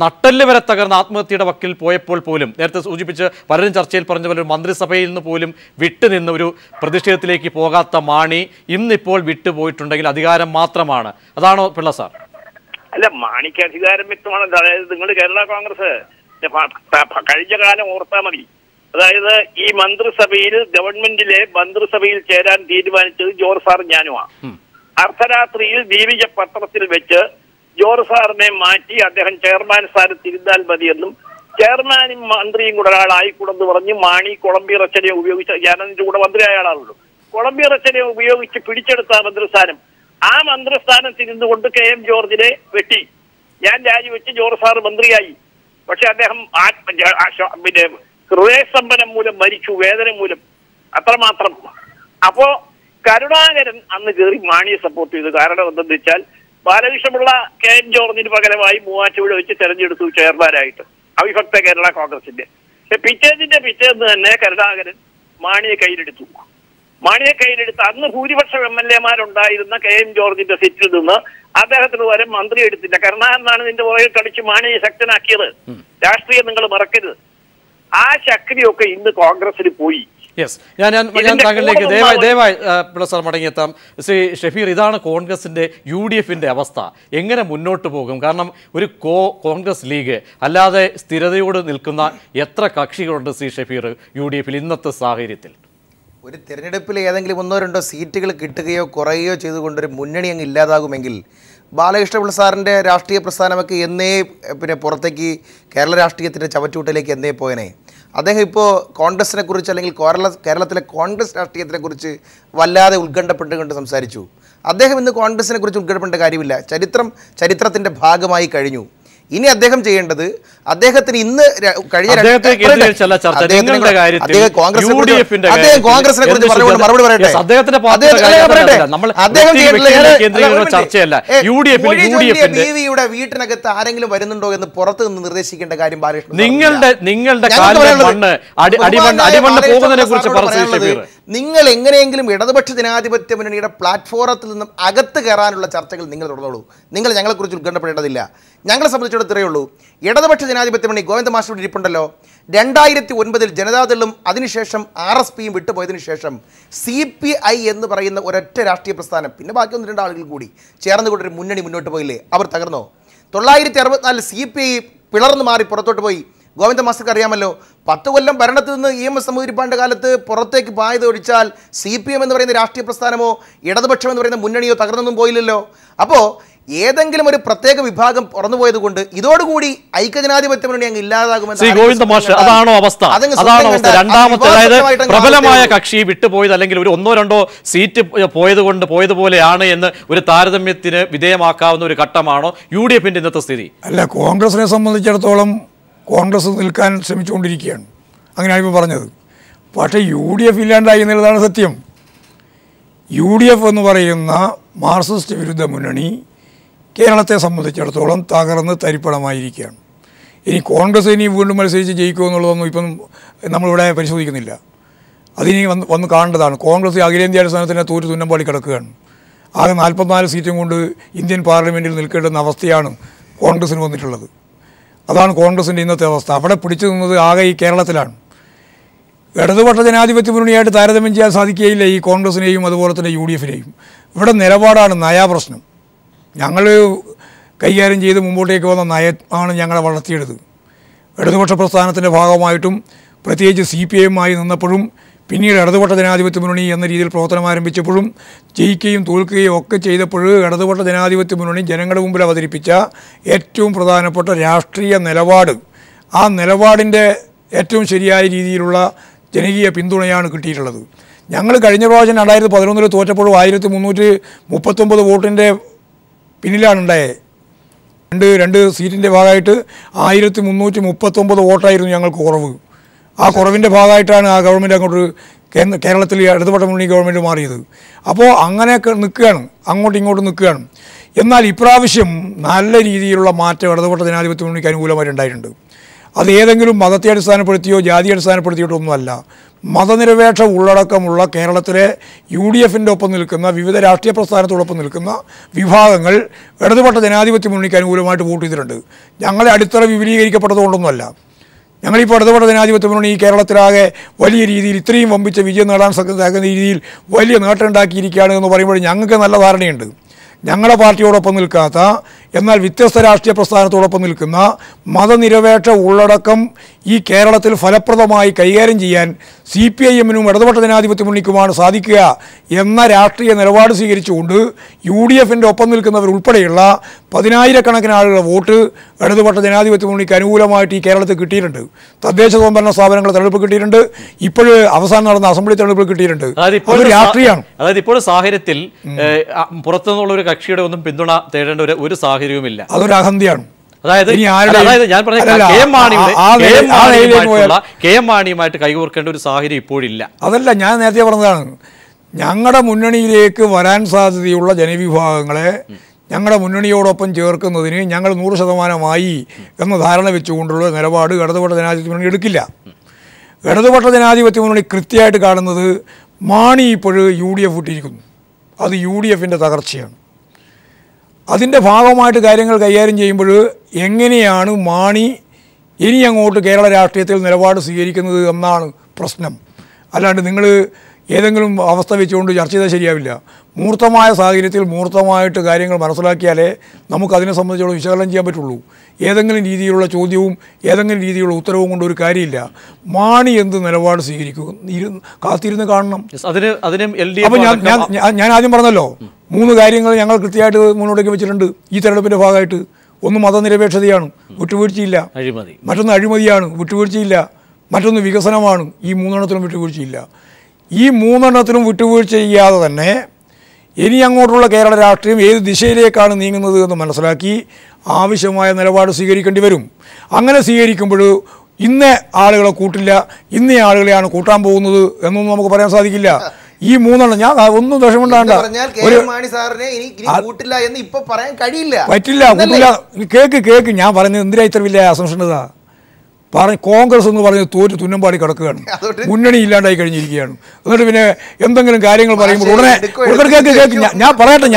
നട്ടെല്ല് വരെ തകർന്ന ആത്മഹത്യയുടെ വക്കിൽ പോയപ്പോൾ പോലും നേരത്തെ സൂചിപ്പിച്ച് പലരും ചർച്ചയിൽ പറഞ്ഞ പോലെ ഒരു മന്ത്രിസഭയിൽ നിന്ന് പോലും വിട്ടുനിന്ന് ഒരു പ്രതിഷേധത്തിലേക്ക് പോകാത്ത മാണി ഇന്നിപ്പോൾ വിട്ടുപോയിട്ടുണ്ടെങ്കിൽ അധികാരം മാത്രമാണ്. അതാണോ പിള്ള സാർ? അല്ല, മാണിക്ക് അധികാരം വ്യക്തമാണ്. അതായത് നിങ്ങൾ കേരള കോൺഗ്രസ് കഴിഞ്ഞ കാലം ഓർത്താൽ മതി. അതായത് ഈ മന്ത്രിസഭയിൽ ഗവൺമെന്റിലെ മന്ത്രിസഭയിൽ ചേരാൻ തീരുമാനിച്ചത് ജോർജ് സാർ ഞാനുമാണ്. അർദ്ധരാത്രിയിൽ ദീപിക പത്രത്തിൽ വെച്ച് ജോർജ് സാറിനെ മാറ്റി അദ്ദേഹം ചെയർമാൻ സ്ഥാനത്ത് ഇരുന്നാൽ മതിയെന്നും ചെയർമാനും മന്ത്രിയും കൂടെ ഒരാളായിക്കൂടെന്ന് പറഞ്ഞ് മാണി കൊളംബിയ റച്ചനെ ഉപയോഗിച്ച്, ഞാനതിന്റെ കൂടെ മന്ത്രിയായ ആളാണല്ലോ, കൊളംബിയ റച്ചനെ ഉപയോഗിച്ച് പിടിച്ചെടുത്ത മന്ത്രിസ്ഥാനം. ആ മന്ത്രിസ്ഥാനത്തിരുന്നു കൊണ്ട് KM ജോർജിനെ വെട്ടി. ഞാൻ രാജിവെച്ച് ജോർജ് സാർ മന്ത്രിയായി. പക്ഷെ അദ്ദേഹം പിന്നെ ഹൃദയസ്തംഭനം മൂലം മരിച്ചു, വേദന മൂലം, അത്രമാത്രം. അപ്പോ കരുണാകരൻ അന്ന് കയറി മാണിയെ സപ്പോർട്ട് ചെയ്തു. കാരണം എന്തെന്ന് വെച്ചാൽ ബാലകൃഷ്ണപിള്ള KM ജോർജിന് പകരമായി മൂവാറ്റുപുഴ വെച്ച് തെരഞ്ഞെടുത്തു ചെയർമാനായിട്ട് അവിഭക്ത കേരള കോൺഗ്രസിന്റെ. പക്ഷെ പിറ്റേന്ന് തന്നെ കരുണാകരൻ മാണിയെ കയ്യിലെടുത്തു. അന്ന് ഭൂരിപക്ഷം MLA-മാരുണ്ടായിരുന്ന KM ജോർജിന്റെ സീറ്റിൽ നിന്ന് അദ്ദേഹത്തിന് വരെ മന്ത്രി എടുത്തില്ല. കരുണാകരനാണ് ഇതിന്റെ പുറകെ കളിച്ച് മാണിയെ ശക്തനാക്കിയത്. രാഷ്ട്രീയം നിങ്ങൾ മറക്കരുത്. ആ ശക്തിയൊക്കെ ഇന്ന് കോൺഗ്രസിന് പോയി. യെസ്, ഞാൻ താങ്കളിലേക്ക് ദയവായി പിള്ള സാർ മടങ്ങിയെത്താം. ശ്രീ ഷഫീർ, ഇതാണ് കോൺഗ്രസിന്റെ UDF-ന്റെ അവസ്ഥ. എങ്ങനെ മുന്നോട്ട് പോകും? കാരണം ഒരു കോൺഗ്രസ് ലീഗ് അല്ലാതെ സ്ഥിരതയോട് നിൽക്കുന്ന എത്ര കക്ഷികളുണ്ട് ശ്രീ ഷഫീർ UDF-ൽ ഇന്നത്തെ സാഹചര്യത്തിൽ? ഒരു തിരഞ്ഞെടുപ്പിൽ ഏതെങ്കിലും 1-2 സീറ്റുകൾ കിട്ടുകയോ കുറയുകയോ ചെയ്തുകൊണ്ടൊരു മുന്നണി അങ്ങ് ഇല്ലാതാകുമെങ്കിൽ ബാലകൃഷ്ണപിള്ള സാറിൻ്റെ രാഷ്ട്രീയ പ്രസ്ഥാനമൊക്കെ എന്നേ പുറത്തേക്ക് കേരള രാഷ്ട്രീയത്തിൻ്റെ ചവറ്റുകൂട്ടിലേക്ക് എന്നേ പോയനെ. അദ്ദേഹം ഇപ്പോൾ കോൺഗ്രസിനെ കുറിച്ച് അല്ലെങ്കിൽ കേരളത്തിലെ കോൺഗ്രസ് രാഷ്ട്രീയത്തിനെക്കുറിച്ച് വല്ലാതെ ഉത്കണ്ഠപ്പെട്ടുകൊണ്ട് സംസാരിച്ചു. അദ്ദേഹം ഇന്ന് കോൺഗ്രസിനെ കുറിച്ച് ഉത്കണ്ഠപ്പെടേണ്ട കാര്യമില്ല. ചരിത്രത്തിൻ്റെ ഭാഗമായി കഴിഞ്ഞു. ഇനി അദ്ദേഹം ചെയ്യേണ്ടത് അദ്ദേഹത്തിന് ഇന്ന് കഴിഞ്ഞ കോൺഗ്രസിനെ കുറിച്ച് പറഞ്ഞുകൊണ്ട് മറുപടി പറയട്ടെ. ബിവിയുടെ വീട്ടിനകത്ത് ആരെങ്കിലും വരുന്നുണ്ടോ എന്ന് പുറത്ത് നിന്ന് നിർദ്ദേശിക്കേണ്ട കാര്യം ബാലകൃഷ്ണൻ. നിങ്ങൾ എങ്ങനെയെങ്കിലും ഇടതുപക്ഷ ജനാധിപത്യ മുന്നണിയുടെ പ്ലാറ്റ്ഫോറത്തിൽ നിന്നും അകത്ത് കയറാനുള്ള ചർച്ചകൾ നിങ്ങൾ തുടർന്നോളൂ. നിങ്ങൾ ഞങ്ങളെക്കുറിച്ച് ഉത്കണ്ഠപ്പെടേണ്ടതില്ല. ഞങ്ങളെ സംബന്ധിച്ചിടത്തോളം ഇത്രയേ ഉള്ളൂ. ഇടതുപക്ഷ ജനാധിപത്യ മുന്നണി ഗോവിന്ദ മാസ്റ്റർ ഇരിപ്പുണ്ടല്ലോ. 2009 ജനതാദളും അതിനുശേഷം RSPയും വിട്ടുപോയതിനു ശേഷം CPI എന്ന് പറയുന്ന ഒരൊറ്റ രാഷ്ട്രീയ പ്രസ്ഥാനം, പിന്നെ ബാക്കി 1-2 ആളുകൾ കൂടി ചേർന്നുകൊണ്ടൊരു മുന്നണി മുന്നോട്ട് പോയില്ലേ? അവർ തകർന്നോ? 964 CPI പിളർന്നു മാറി പുറത്തോട്ട് പോയി. ഗോവിന്ദ മാസ്റ്റർക്ക് അറിയാമല്ലോ, 10 കൊല്ലം ഭരണത്തിൽ നിന്ന് EMS സമൂഹരിപ്പാണ്ട് കാലത്ത് പുറത്തേക്ക് പായത് ഒഴിച്ചാൽ CPM എന്ന് പറയുന്ന രാഷ്ട്രീയ പ്രസ്ഥാനമോ ഇടതുപക്ഷം എന്ന് പറയുന്ന മുന്നണിയോ തകർന്നൊന്നും പോയില്ലല്ലോ. അപ്പോൾ ഏതെങ്കിലും ഒരു പ്രത്യേക വിഭാഗം പുറന്നുപോയത് കൊണ്ട് ഇതോടുകൂടി ഐക്യജനാധിപത്യ മുന്നണി അങ്ങ് ഇല്ലാതാകുമെന്ന് അതാണോ അവസ്ഥ? രണ്ടാമത്തെ, അതായത് പ്രബലമായ കക്ഷി വിട്ടുപോയത് അല്ലെങ്കിൽ ഒരു 1-2 സീറ്റ് പോയതുപോലെയാണ് എന്ന് ഒരു താരതമ്യത്തിന് വിധേയമാക്കാവുന്ന ഒരു ഘട്ടമാണോ UDF-ന്റെ ഇന്നത്തെ സ്ഥിതി? അല്ല, കോൺഗ്രസിനെ സംബന്ധിച്ചിടത്തോളം കോൺഗ്രസ് നിൽക്കാൻ ശ്രമിച്ചുകൊണ്ടിരിക്കുകയാണ്, അങ്ങനെയാണ് ഇപ്പോൾ പറഞ്ഞത്. പക്ഷേ UDF ഇല്ലാണ്ടായി എന്നുള്ളതാണ് സത്യം. UDF എന്ന് പറയുന്ന മാർക്സിസ്റ്റ് വിരുദ്ധ മുന്നണി കേരളത്തെ സംബന്ധിച്ചിടത്തോളം തകർന്ന് തരിപ്പണമായിരിക്കുകയാണ്. ഇനി കോൺഗ്രസ് ഇനി വീണ്ടും മത്സരിച്ച് ജയിക്കുമോ എന്നുള്ളതൊന്നും ഇപ്പം നമ്മളിവിടെ പരിശോധിക്കുന്നില്ല. അതിനി വന്ന് കാണേണ്ടതാണ്. കോൺഗ്രസ് അഖിലേന്ത്യാ അടിസ്ഥാനത്തിന് തോറ്റ് തുന്നമ്പാടി കിടക്കുകയാണ്. ആകെ 44 സീറ്റും കൊണ്ട് ഇന്ത്യൻ പാർലമെൻറ്റിൽ നിൽക്കേണ്ടുന്ന അവസ്ഥയാണ് കോൺഗ്രസിന് വന്നിട്ടുള്ളത്. അതാണ് കോൺഗ്രസിൻ്റെ ഇന്നത്തെ അവസ്ഥ. അവിടെ പിടിച്ചു നിന്നത് ആകെ ഈ കേരളത്തിലാണ്. ഇടതുപക്ഷ ജനാധിപത്യ മുന്നണിയായിട്ട് താരതമ്യം ചെയ്യാൻ സാധിക്കുകയില്ല ഈ കോൺഗ്രസിനെയും അതുപോലെ തന്നെ UDF-നെയും. ഇവിടെ നിലപാടാണ് നയപ്രശ്നം. ഞങ്ങൾ കൈകാര്യം ചെയ്ത് മുമ്പോട്ടേക്ക് വന്ന നയമാണ് ഞങ്ങളെ വളർത്തിയെടുത്തത്. ഇടതുപക്ഷ പ്രസ്ഥാനത്തിൻ്റെ ഭാഗമായിട്ടും പ്രത്യേകിച്ച് CPI-യുമായി നിന്നപ്പോഴും പിന്നീട് ഇടതുപക്ഷ ജനാധിപത്യ മുന്നണി എന്ന രീതിയിൽ പ്രവർത്തനം ആരംഭിച്ചപ്പോഴും ജയിക്കുകയും തോൽക്കുകയും ഒക്കെ ചെയ്തപ്പോൾ ഇടതുപക്ഷ ജനാധിപത്യ മുന്നണി ജനങ്ങളുടെ മുമ്പിൽ അവതരിപ്പിച്ച ഏറ്റവും പ്രധാനപ്പെട്ട രാഷ്ട്രീയ നിലപാട്, ആ നിലപാടിൻ്റെ ഏറ്റവും ശരിയായ രീതിയിലുള്ള ജനകീയ പിന്തുണയാണ് കിട്ടിയിട്ടുള്ളത്. ഞങ്ങൾ കഴിഞ്ഞ പ്രാവശ്യം 2011 തോറ്റപ്പോഴും 1339 വോട്ടിൻ്റെ പിന്നിലാണ് ഉണ്ടായത്. രണ്ട് സീറ്റിൻ്റെ ഭാഗമായിട്ട് 1339 വോട്ടായിരുന്നു ഞങ്ങൾക്ക് കുറവ്. ആ കുറവിൻ്റെ ഭാഗമായിട്ടാണ് ആ ഗവൺമെൻറ് അങ്ങോട്ട് കേരളത്തിൽ ഇടതുപക്ഷ മുന്നണി ഗവൺമെൻറ് മാറിയത്. അപ്പോൾ അങ്ങനെയൊക്കെ നിൽക്കുകയാണ്, അങ്ങോട്ടും ഇങ്ങോട്ടും നിൽക്കുകയാണ്. എന്നാൽ ഇപ്രാവശ്യം നല്ല രീതിയിലുള്ള മാറ്റം ഇടതുപക്ഷ ജനാധിപത്യ മുന്നണിക്ക് അനുകൂലമായിട്ടുണ്ടായിട്ടുണ്ട്. അത് ഏതെങ്കിലും മതത്തെ അടിസ്ഥാനപ്പെടുത്തിയോ ജാതിയെ അടിസ്ഥാനപ്പെടുത്തിയിട്ടോ ഒന്നുമല്ല. മതനിരപേക്ഷ ഉള്ളടക്കമുള്ള കേരളത്തിലെ UDFൻ്റെ ഒപ്പം നിൽക്കുന്ന വിവിധ രാഷ്ട്രീയ പ്രസ്ഥാനത്തോടൊപ്പം നിൽക്കുന്ന വിഭാഗങ്ങൾ ഇടതുപക്ഷ ജനാധിപത്യ മുന്നണിക്ക് അനുകൂലമായിട്ട് വോട്ട് ചെയ്തിട്ടുണ്ട്. ഞങ്ങളെ അടിത്തറ വിപുലീകരിക്കപ്പെട്ടതുകൊണ്ടൊന്നുമല്ല. ഞങ്ങളിപ്പോൾ ഇടതുപക്ഷ ജനാധിപത്യ മുന്നണി ഈ കേരളത്തിലാകെ വലിയ രീതിയിൽ ഇത്രയും വമ്പിച്ച വിജയം നേടാൻ സാധിക്കുന്ന രീതിയിൽ വലിയ നേട്ടം ഉണ്ടാക്കിയിരിക്കുകയാണ് എന്ന് പറയുമ്പോൾ ഞങ്ങൾക്ക് നല്ല ധാരണയുണ്ട്. ഞങ്ങളുടെ പാർട്ടിയോടൊപ്പം നിൽക്കാത്ത എന്നാൽ വ്യത്യസ്ത രാഷ്ട്രീയ പ്രസ്ഥാനത്തോടൊപ്പം നിൽക്കുന്ന മതനിരപേക്ഷ ഉള്ളടക്കം ഈ കേരളത്തിൽ ഫലപ്രദമായി കൈകാര്യം ചെയ്യാൻ CPIM-നും ഇടതുപക്ഷ ജനാധിപത്യ മുന്നണിക്കുമാണ് സാധിക്കുക എന്ന രാഷ്ട്രീയ നിലപാട് സ്വീകരിച്ചുകൊണ്ട് UDFൻ്റെ ഒപ്പം നിൽക്കുന്നവർ ഉൾപ്പെടെയുള്ള 10,000-കണക്കിന് ആളുകളുടെ വോട്ട് ഇടതുപക്ഷ ജനാധിപത്യ മുന്നണിക്ക് അനുകൂലമായിട്ട് ഈ കേരളത്തിൽ കിട്ടിയിട്ടുണ്ട്. തദ്ദേശ സ്വയംഭരണ സ്ഥാപനങ്ങൾ തെരഞ്ഞെടുപ്പ് കിട്ടിയിട്ടുണ്ട്. ഇപ്പോൾ അവസാനം നടന്ന അസംബ്ലി തെരഞ്ഞെടുപ്പ് കിട്ടിയിട്ടുണ്ട്. അത് രാഷ്ട്രീയമാണ്. അതായത് ഇപ്പോൾ സാഹചര്യത്തിൽ പുറത്തുനിന്നുള്ള ഒരു കക്ഷിയുടെ ഒന്നും പിന്തുണ തേടേണ്ട ഒരു സാഹചര്യവുമില്ല. അതൊരു അഹന്തിയാണ്. അതായത് ഞാൻ പറഞ്ഞ KM മാണിയുമായിട്ട് കൈകോർക്കേണ്ട ഒരു സാഹചര്യം ഇപ്പോഴില്ല. അതല്ല, ഞാൻ നേരത്തെ പറഞ്ഞതാണ്, ഞങ്ങളുടെ മുന്നണിയിലേക്ക് വരാൻ സാധ്യതയുള്ള ജനവിഭാഗങ്ങളെ ഞങ്ങളുടെ മുന്നണിയോടൊപ്പം ചേർക്കുന്നതിന് ഞങ്ങൾ 100% എന്ന ധാരണ വെച്ചുകൊണ്ടുള്ള നിലപാട് ഇടതുപക്ഷ ജനാധിപത്യ മുന്നണി എടുക്കില്ല. ഇടതുപക്ഷ ജനാധിപത്യ മുന്നണി കൃത്യമായിട്ട് കാണുന്നത് മാണി ഇപ്പോൾ UDF ഇട്ടിരിക്കുന്നു. അത് UDFൻ്റെ തകർച്ചയാണ്. അതിൻ്റെ ഭാഗമായിട്ട് കാര്യങ്ങൾ കൈകാര്യം ചെയ്യുമ്പോൾ എങ്ങനെയാണ് മാണി ഇനി അങ്ങോട്ട് കേരള രാഷ്ട്രീയത്തിൽ നിലപാട് സ്വീകരിക്കുന്നത് എന്നാണ് പ്രശ്നം. അല്ലാണ്ട് നിങ്ങൾ ഏതെങ്കിലും അവസ്ഥ വെച്ചുകൊണ്ട് ചർച്ച ചെയ്താൽ ശരിയാവില്ല. മൂർത്തമായ സാഹചര്യത്തിൽ മൂർത്തമായിട്ട് കാര്യങ്ങൾ മനസ്സിലാക്കിയാലേ നമുക്കതിനെ സംബന്ധിച്ചുള്ള വിശകലനം ചെയ്യാൻ പറ്റുള്ളൂ. ഏതെങ്കിലും രീതിയിലുള്ള ചോദ്യവും ഏതെങ്കിലും രീതിയിലുള്ള ഉത്തരവും കൊണ്ട് ഒരു കാര്യമില്ല. മാണി എന്ത് നിലപാട് സ്വീകരിക്കും കാത്തിരുന്ന് കാണണം. അപ്പോൾ ഞാൻ ആദ്യം പറഞ്ഞല്ലോ, 3 കാര്യങ്ങൾ ഞങ്ങൾ കൃത്യമായിട്ട് മുന്നോട്ടേക്ക് വെച്ചിട്ടുണ്ട് ഈ തെരഞ്ഞെടുപ്പിൻ്റെ ഭാഗമായിട്ട്. ഒന്ന് മതനിരപേക്ഷതയാണ്, വിട്ടുവീഴ്ചയില്ല. മറ്റൊന്ന് അഴിമതിയാണ്, വിട്ടുവീഴ്ചയില്ല. മറ്റൊന്ന് വികസനമാണ്. ഈ 3 വിട്ടുവീഴ്ചയില്ല. ഈ 3 വിട്ടുവീഴ്ച ചെയ്യാതെ തന്നെ ഇനി അങ്ങോട്ടുള്ള കേരള രാഷ്ട്രീയം ഏത് ദിശയിലേക്കാണ് നീങ്ങുന്നത് എന്ന് മനസ്സിലാക്കി ആവശ്യമായ നിലപാട് സ്വീകരിക്കേണ്ടി വരും. അങ്ങനെ സ്വീകരിക്കുമ്പോൾ ഇന്ന ആളുകളെ കൂട്ടില്ല, ഇന്ന ആളുകളെയാണ് കൂട്ടാൻ പോകുന്നത് എന്നൊന്നും നമുക്ക് പറയാൻ സാധിക്കില്ല. ഈ 3 ഞാൻ ഒന്നും ദോഷമുണ്ടാകണ്ട. പറ്റില്ല, കൂട്ടില്ല. കേക്ക് ഞാൻ പറഞ്ഞത് എന്തിനാ ഇത്ര വലിയ അസംഷനതാ പറഞ്ഞ് കോൺഗ്രസ് എന്ന് പറഞ്ഞ് തോറ്റ് തുന്നമ്പാടി കിടക്കുകയാണ്, മുന്നണി ഇല്ലാണ്ടായി കഴിഞ്ഞിരിക്കുകയാണ്. എന്നിട്ട് പിന്നെ എന്തെങ്കിലും കാര്യങ്ങൾ പറയുമ്പോൾ ഉടനെ കേക്ക് ഞാൻ പറയട്ടെ,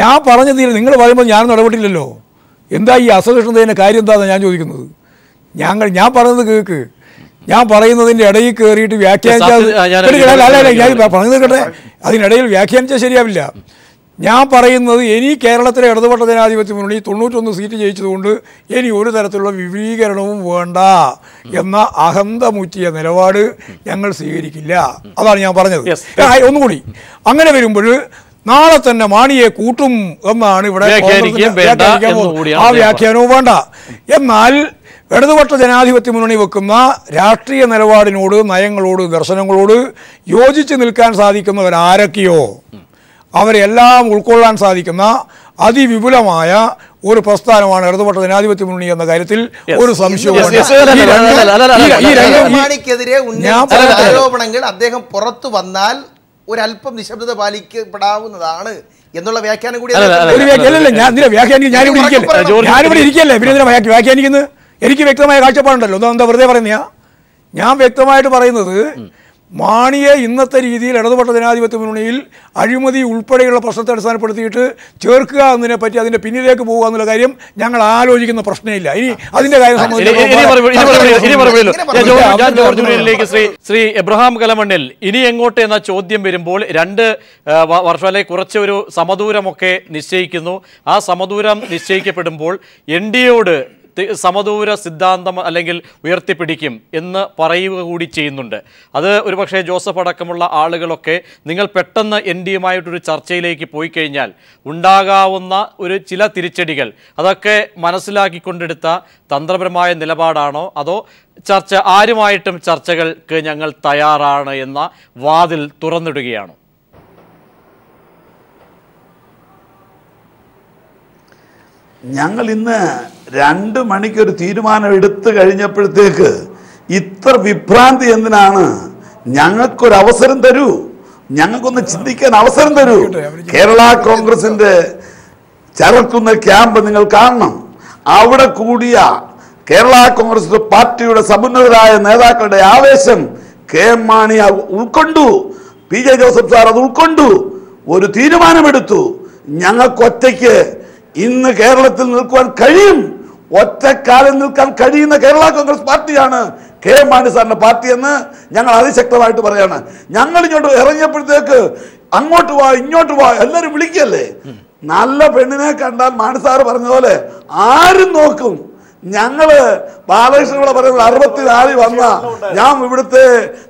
ഞാൻ പറഞ്ഞത് നിങ്ങൾ പറയുമ്പോൾ ഞാനൊന്നും ഇടപെട്ടില്ലല്ലോ. എന്താ ഈ അസഹിഷ്ണുതയുടെ കാര്യം എന്താണെന്ന് ഞാൻ ചോദിക്കുന്നത്. ഞാൻ പറയുന്നത് കേൾക്ക്. ഞാൻ പറയുന്നതിൻ്റെ ഇടയിൽ കയറിയിട്ട് വ്യാഖ്യാനിച്ചാൽ ഞാൻ പറഞ്ഞത് കേട്ടെ, അതിനിടയിൽ വ്യാഖ്യാനിച്ചാൽ ശരിയാവില്ല. ഞാൻ പറയുന്നത് ഇനി കേരളത്തിലെ ഇടതുപക്ഷ ജനാധിപത്യ മുന്നണി 91 സീറ്റ് ജയിച്ചതുകൊണ്ട് ഇനി ഒരു തരത്തിലുള്ള വിപുലീകരണവും വേണ്ട എന്ന അഹന്തമുറ്റിയ നിലപാട് ഞങ്ങൾ സ്വീകരിക്കില്ല. അതാണ് ഞാൻ പറഞ്ഞത്. ഒന്നുകൂടി, അങ്ങനെ വരുമ്പോൾ നാളെ തന്നെ മാണിയെ കൂട്ടും എന്നാണ് ഇവിടെ ആ വ്യാഖ്യാനവും വേണ്ട. എന്നാൽ ഇടതുപക്ഷ ജനാധിപത്യ മുന്നണി വെക്കുന്ന രാഷ്ട്രീയ നിലപാടിനോട്, നയങ്ങളോട്, ദർശനങ്ങളോട് യോജിച്ച് നിൽക്കാൻ സാധിക്കുന്നവരാരൊക്കെയോ അവരെല്ലാം ഉൾക്കൊള്ളാൻ സാധിക്കുന്ന അതിവിപുലമായ ഒരു പ്രസ്ഥാനമാണ് ഇടതുപക്ഷ ജനാധിപത്യ മുന്നണി എന്ന കാര്യത്തിൽ ഒരു സംശയവും. ആരോപണങ്ങൾ അദ്ദേഹം പുറത്തു വന്നാൽ ഒരല്പം നിശബ്ദത പാലിക്കപ്പെടാവുന്നതാണ് എന്നുള്ള വ്യാഖ്യാനം കൂടി. ഞാനിവിടെ ഇരിക്കല്ലേ, പിന്നെ വ്യാഖ്യാനിക്കുന്നത് എനിക്ക് വ്യക്തമായ കാഴ്ചപ്പാടുണ്ടല്ലോ. എന്താ വെറുതെ പറയുന്ന? ഞാൻ വ്യക്തമായിട്ട് പറയുന്നത് മാണിയെ ഇന്നത്തെ രീതിയിൽ ഇടതുപക്ഷ ജനാധിപത്യ മുന്നണിയിൽ അഴിമതി ഉൾപ്പെടെയുള്ള പ്രശ്നത്തെ അടിസ്ഥാനപ്പെടുത്തിയിട്ട് ചേർക്കുക എന്നതിനെ പറ്റി അതിൻ്റെ പിന്നിലേക്ക് പോകുക എന്നുള്ള കാര്യം ഞങ്ങൾ ആലോചിക്കുന്ന പ്രശ്നമില്ല. ഇനി അതിൻ്റെ കാര്യം ശ്രീ എബ്രഹാം കലമണ്ണിൽ ഇനി എങ്ങോട്ട് എന്ന ചോദ്യം വരുമ്പോൾ 2 വർഷം അല്ലെങ്കിൽ കുറച്ച് ഒരു സമദൂരമൊക്കെ നിശ്ചയിക്കുന്നു. ആ സമദൂരം നിശ്ചയിക്കപ്പെടുമ്പോൾ NDAയോട് സമദൂര സിദ്ധാന്തം അല്ലെങ്കിൽ ഉയർത്തിപ്പിടിക്കും എന്ന് പറയുക കൂടി ചെയ്യുന്നുണ്ട്. അത് ഒരുപക്ഷെ ജോസഫ് അടക്കമുള്ള ആളുകളൊക്കെ നിങ്ങൾ പെട്ടെന്ന് NDAയുമായിട്ടൊരു ചർച്ചയിലേക്ക് പോയി കഴിഞ്ഞാൽ ഉണ്ടാകാവുന്ന ചില തിരിച്ചടികൾ അതൊക്കെ മനസ്സിലാക്കിക്കൊണ്ടെടുത്ത തന്ത്രപരമായ നിലപാടാണോ, അതോ ആരുമായിട്ടും ചർച്ചകൾക്ക് ഞങ്ങൾ തയ്യാറാണ് എന്ന വാതിൽ തുറന്നിടുകയാണോ? ഞങ്ങൾ ഇന്ന് 2 മണിക്കൊരു തീരുമാനം എടുത്തു കഴിഞ്ഞപ്പോഴത്തേക്ക് ഇത്ര വിഭ്രാന്തി എന്തിനാണ്? ഞങ്ങൾക്കൊരവസരം തരൂ, ഞങ്ങൾക്കൊന്ന് ചിന്തിക്കാൻ അവസരം തരൂ. കേരള കോൺഗ്രസിന്റെ ചരക്കുന്ന ക്യാമ്പ് നിങ്ങൾ കാണണം. അവിടെ കൂടിയ കേരള കോൺഗ്രസ് പാർട്ടിയുടെ സമുന്നതരായ നേതാക്കളുടെ ആവേശം കെ.എം. മാണി ഉൾക്കൊണ്ടു, പി.ജെ. ജോസഫ് സാർ അത് ഉൾക്കൊണ്ടു, ഒരു തീരുമാനമെടുത്തു. ഞങ്ങൾക്ക് ഒറ്റയ്ക്ക് ഇന്ന് കേരളത്തിൽ നിൽക്കുവാൻ കഴിയും, ഒറ്റക്കാലം നിൽക്കാൻ കഴിയുന്ന കേരള കോൺഗ്രസ് പാർട്ടിയാണ് കെ.എം. മാണി സാറിന്റെ പാർട്ടി എന്ന് ഞങ്ങൾ അതിശക്തമായിട്ട് പറയാണ്. ഞങ്ങൾ ഇങ്ങോട്ട് ഇറങ്ങിയപ്പോഴത്തേക്ക് അങ്ങോട്ട് വാ ഇങ്ങോട്ട് വാ എല്ലാവരും വിളിക്കല്ലേ. നല്ല പെണ്ണിനെ കണ്ടാൽ മാണി സാറ് പറഞ്ഞ പോലെ ആരും നോക്കും. ഞങ്ങള് ബാലകൃഷ്ണപിള്ള പറയുന്നത് 64 വന്ന ഞാൻ ഇവിടുത്തെ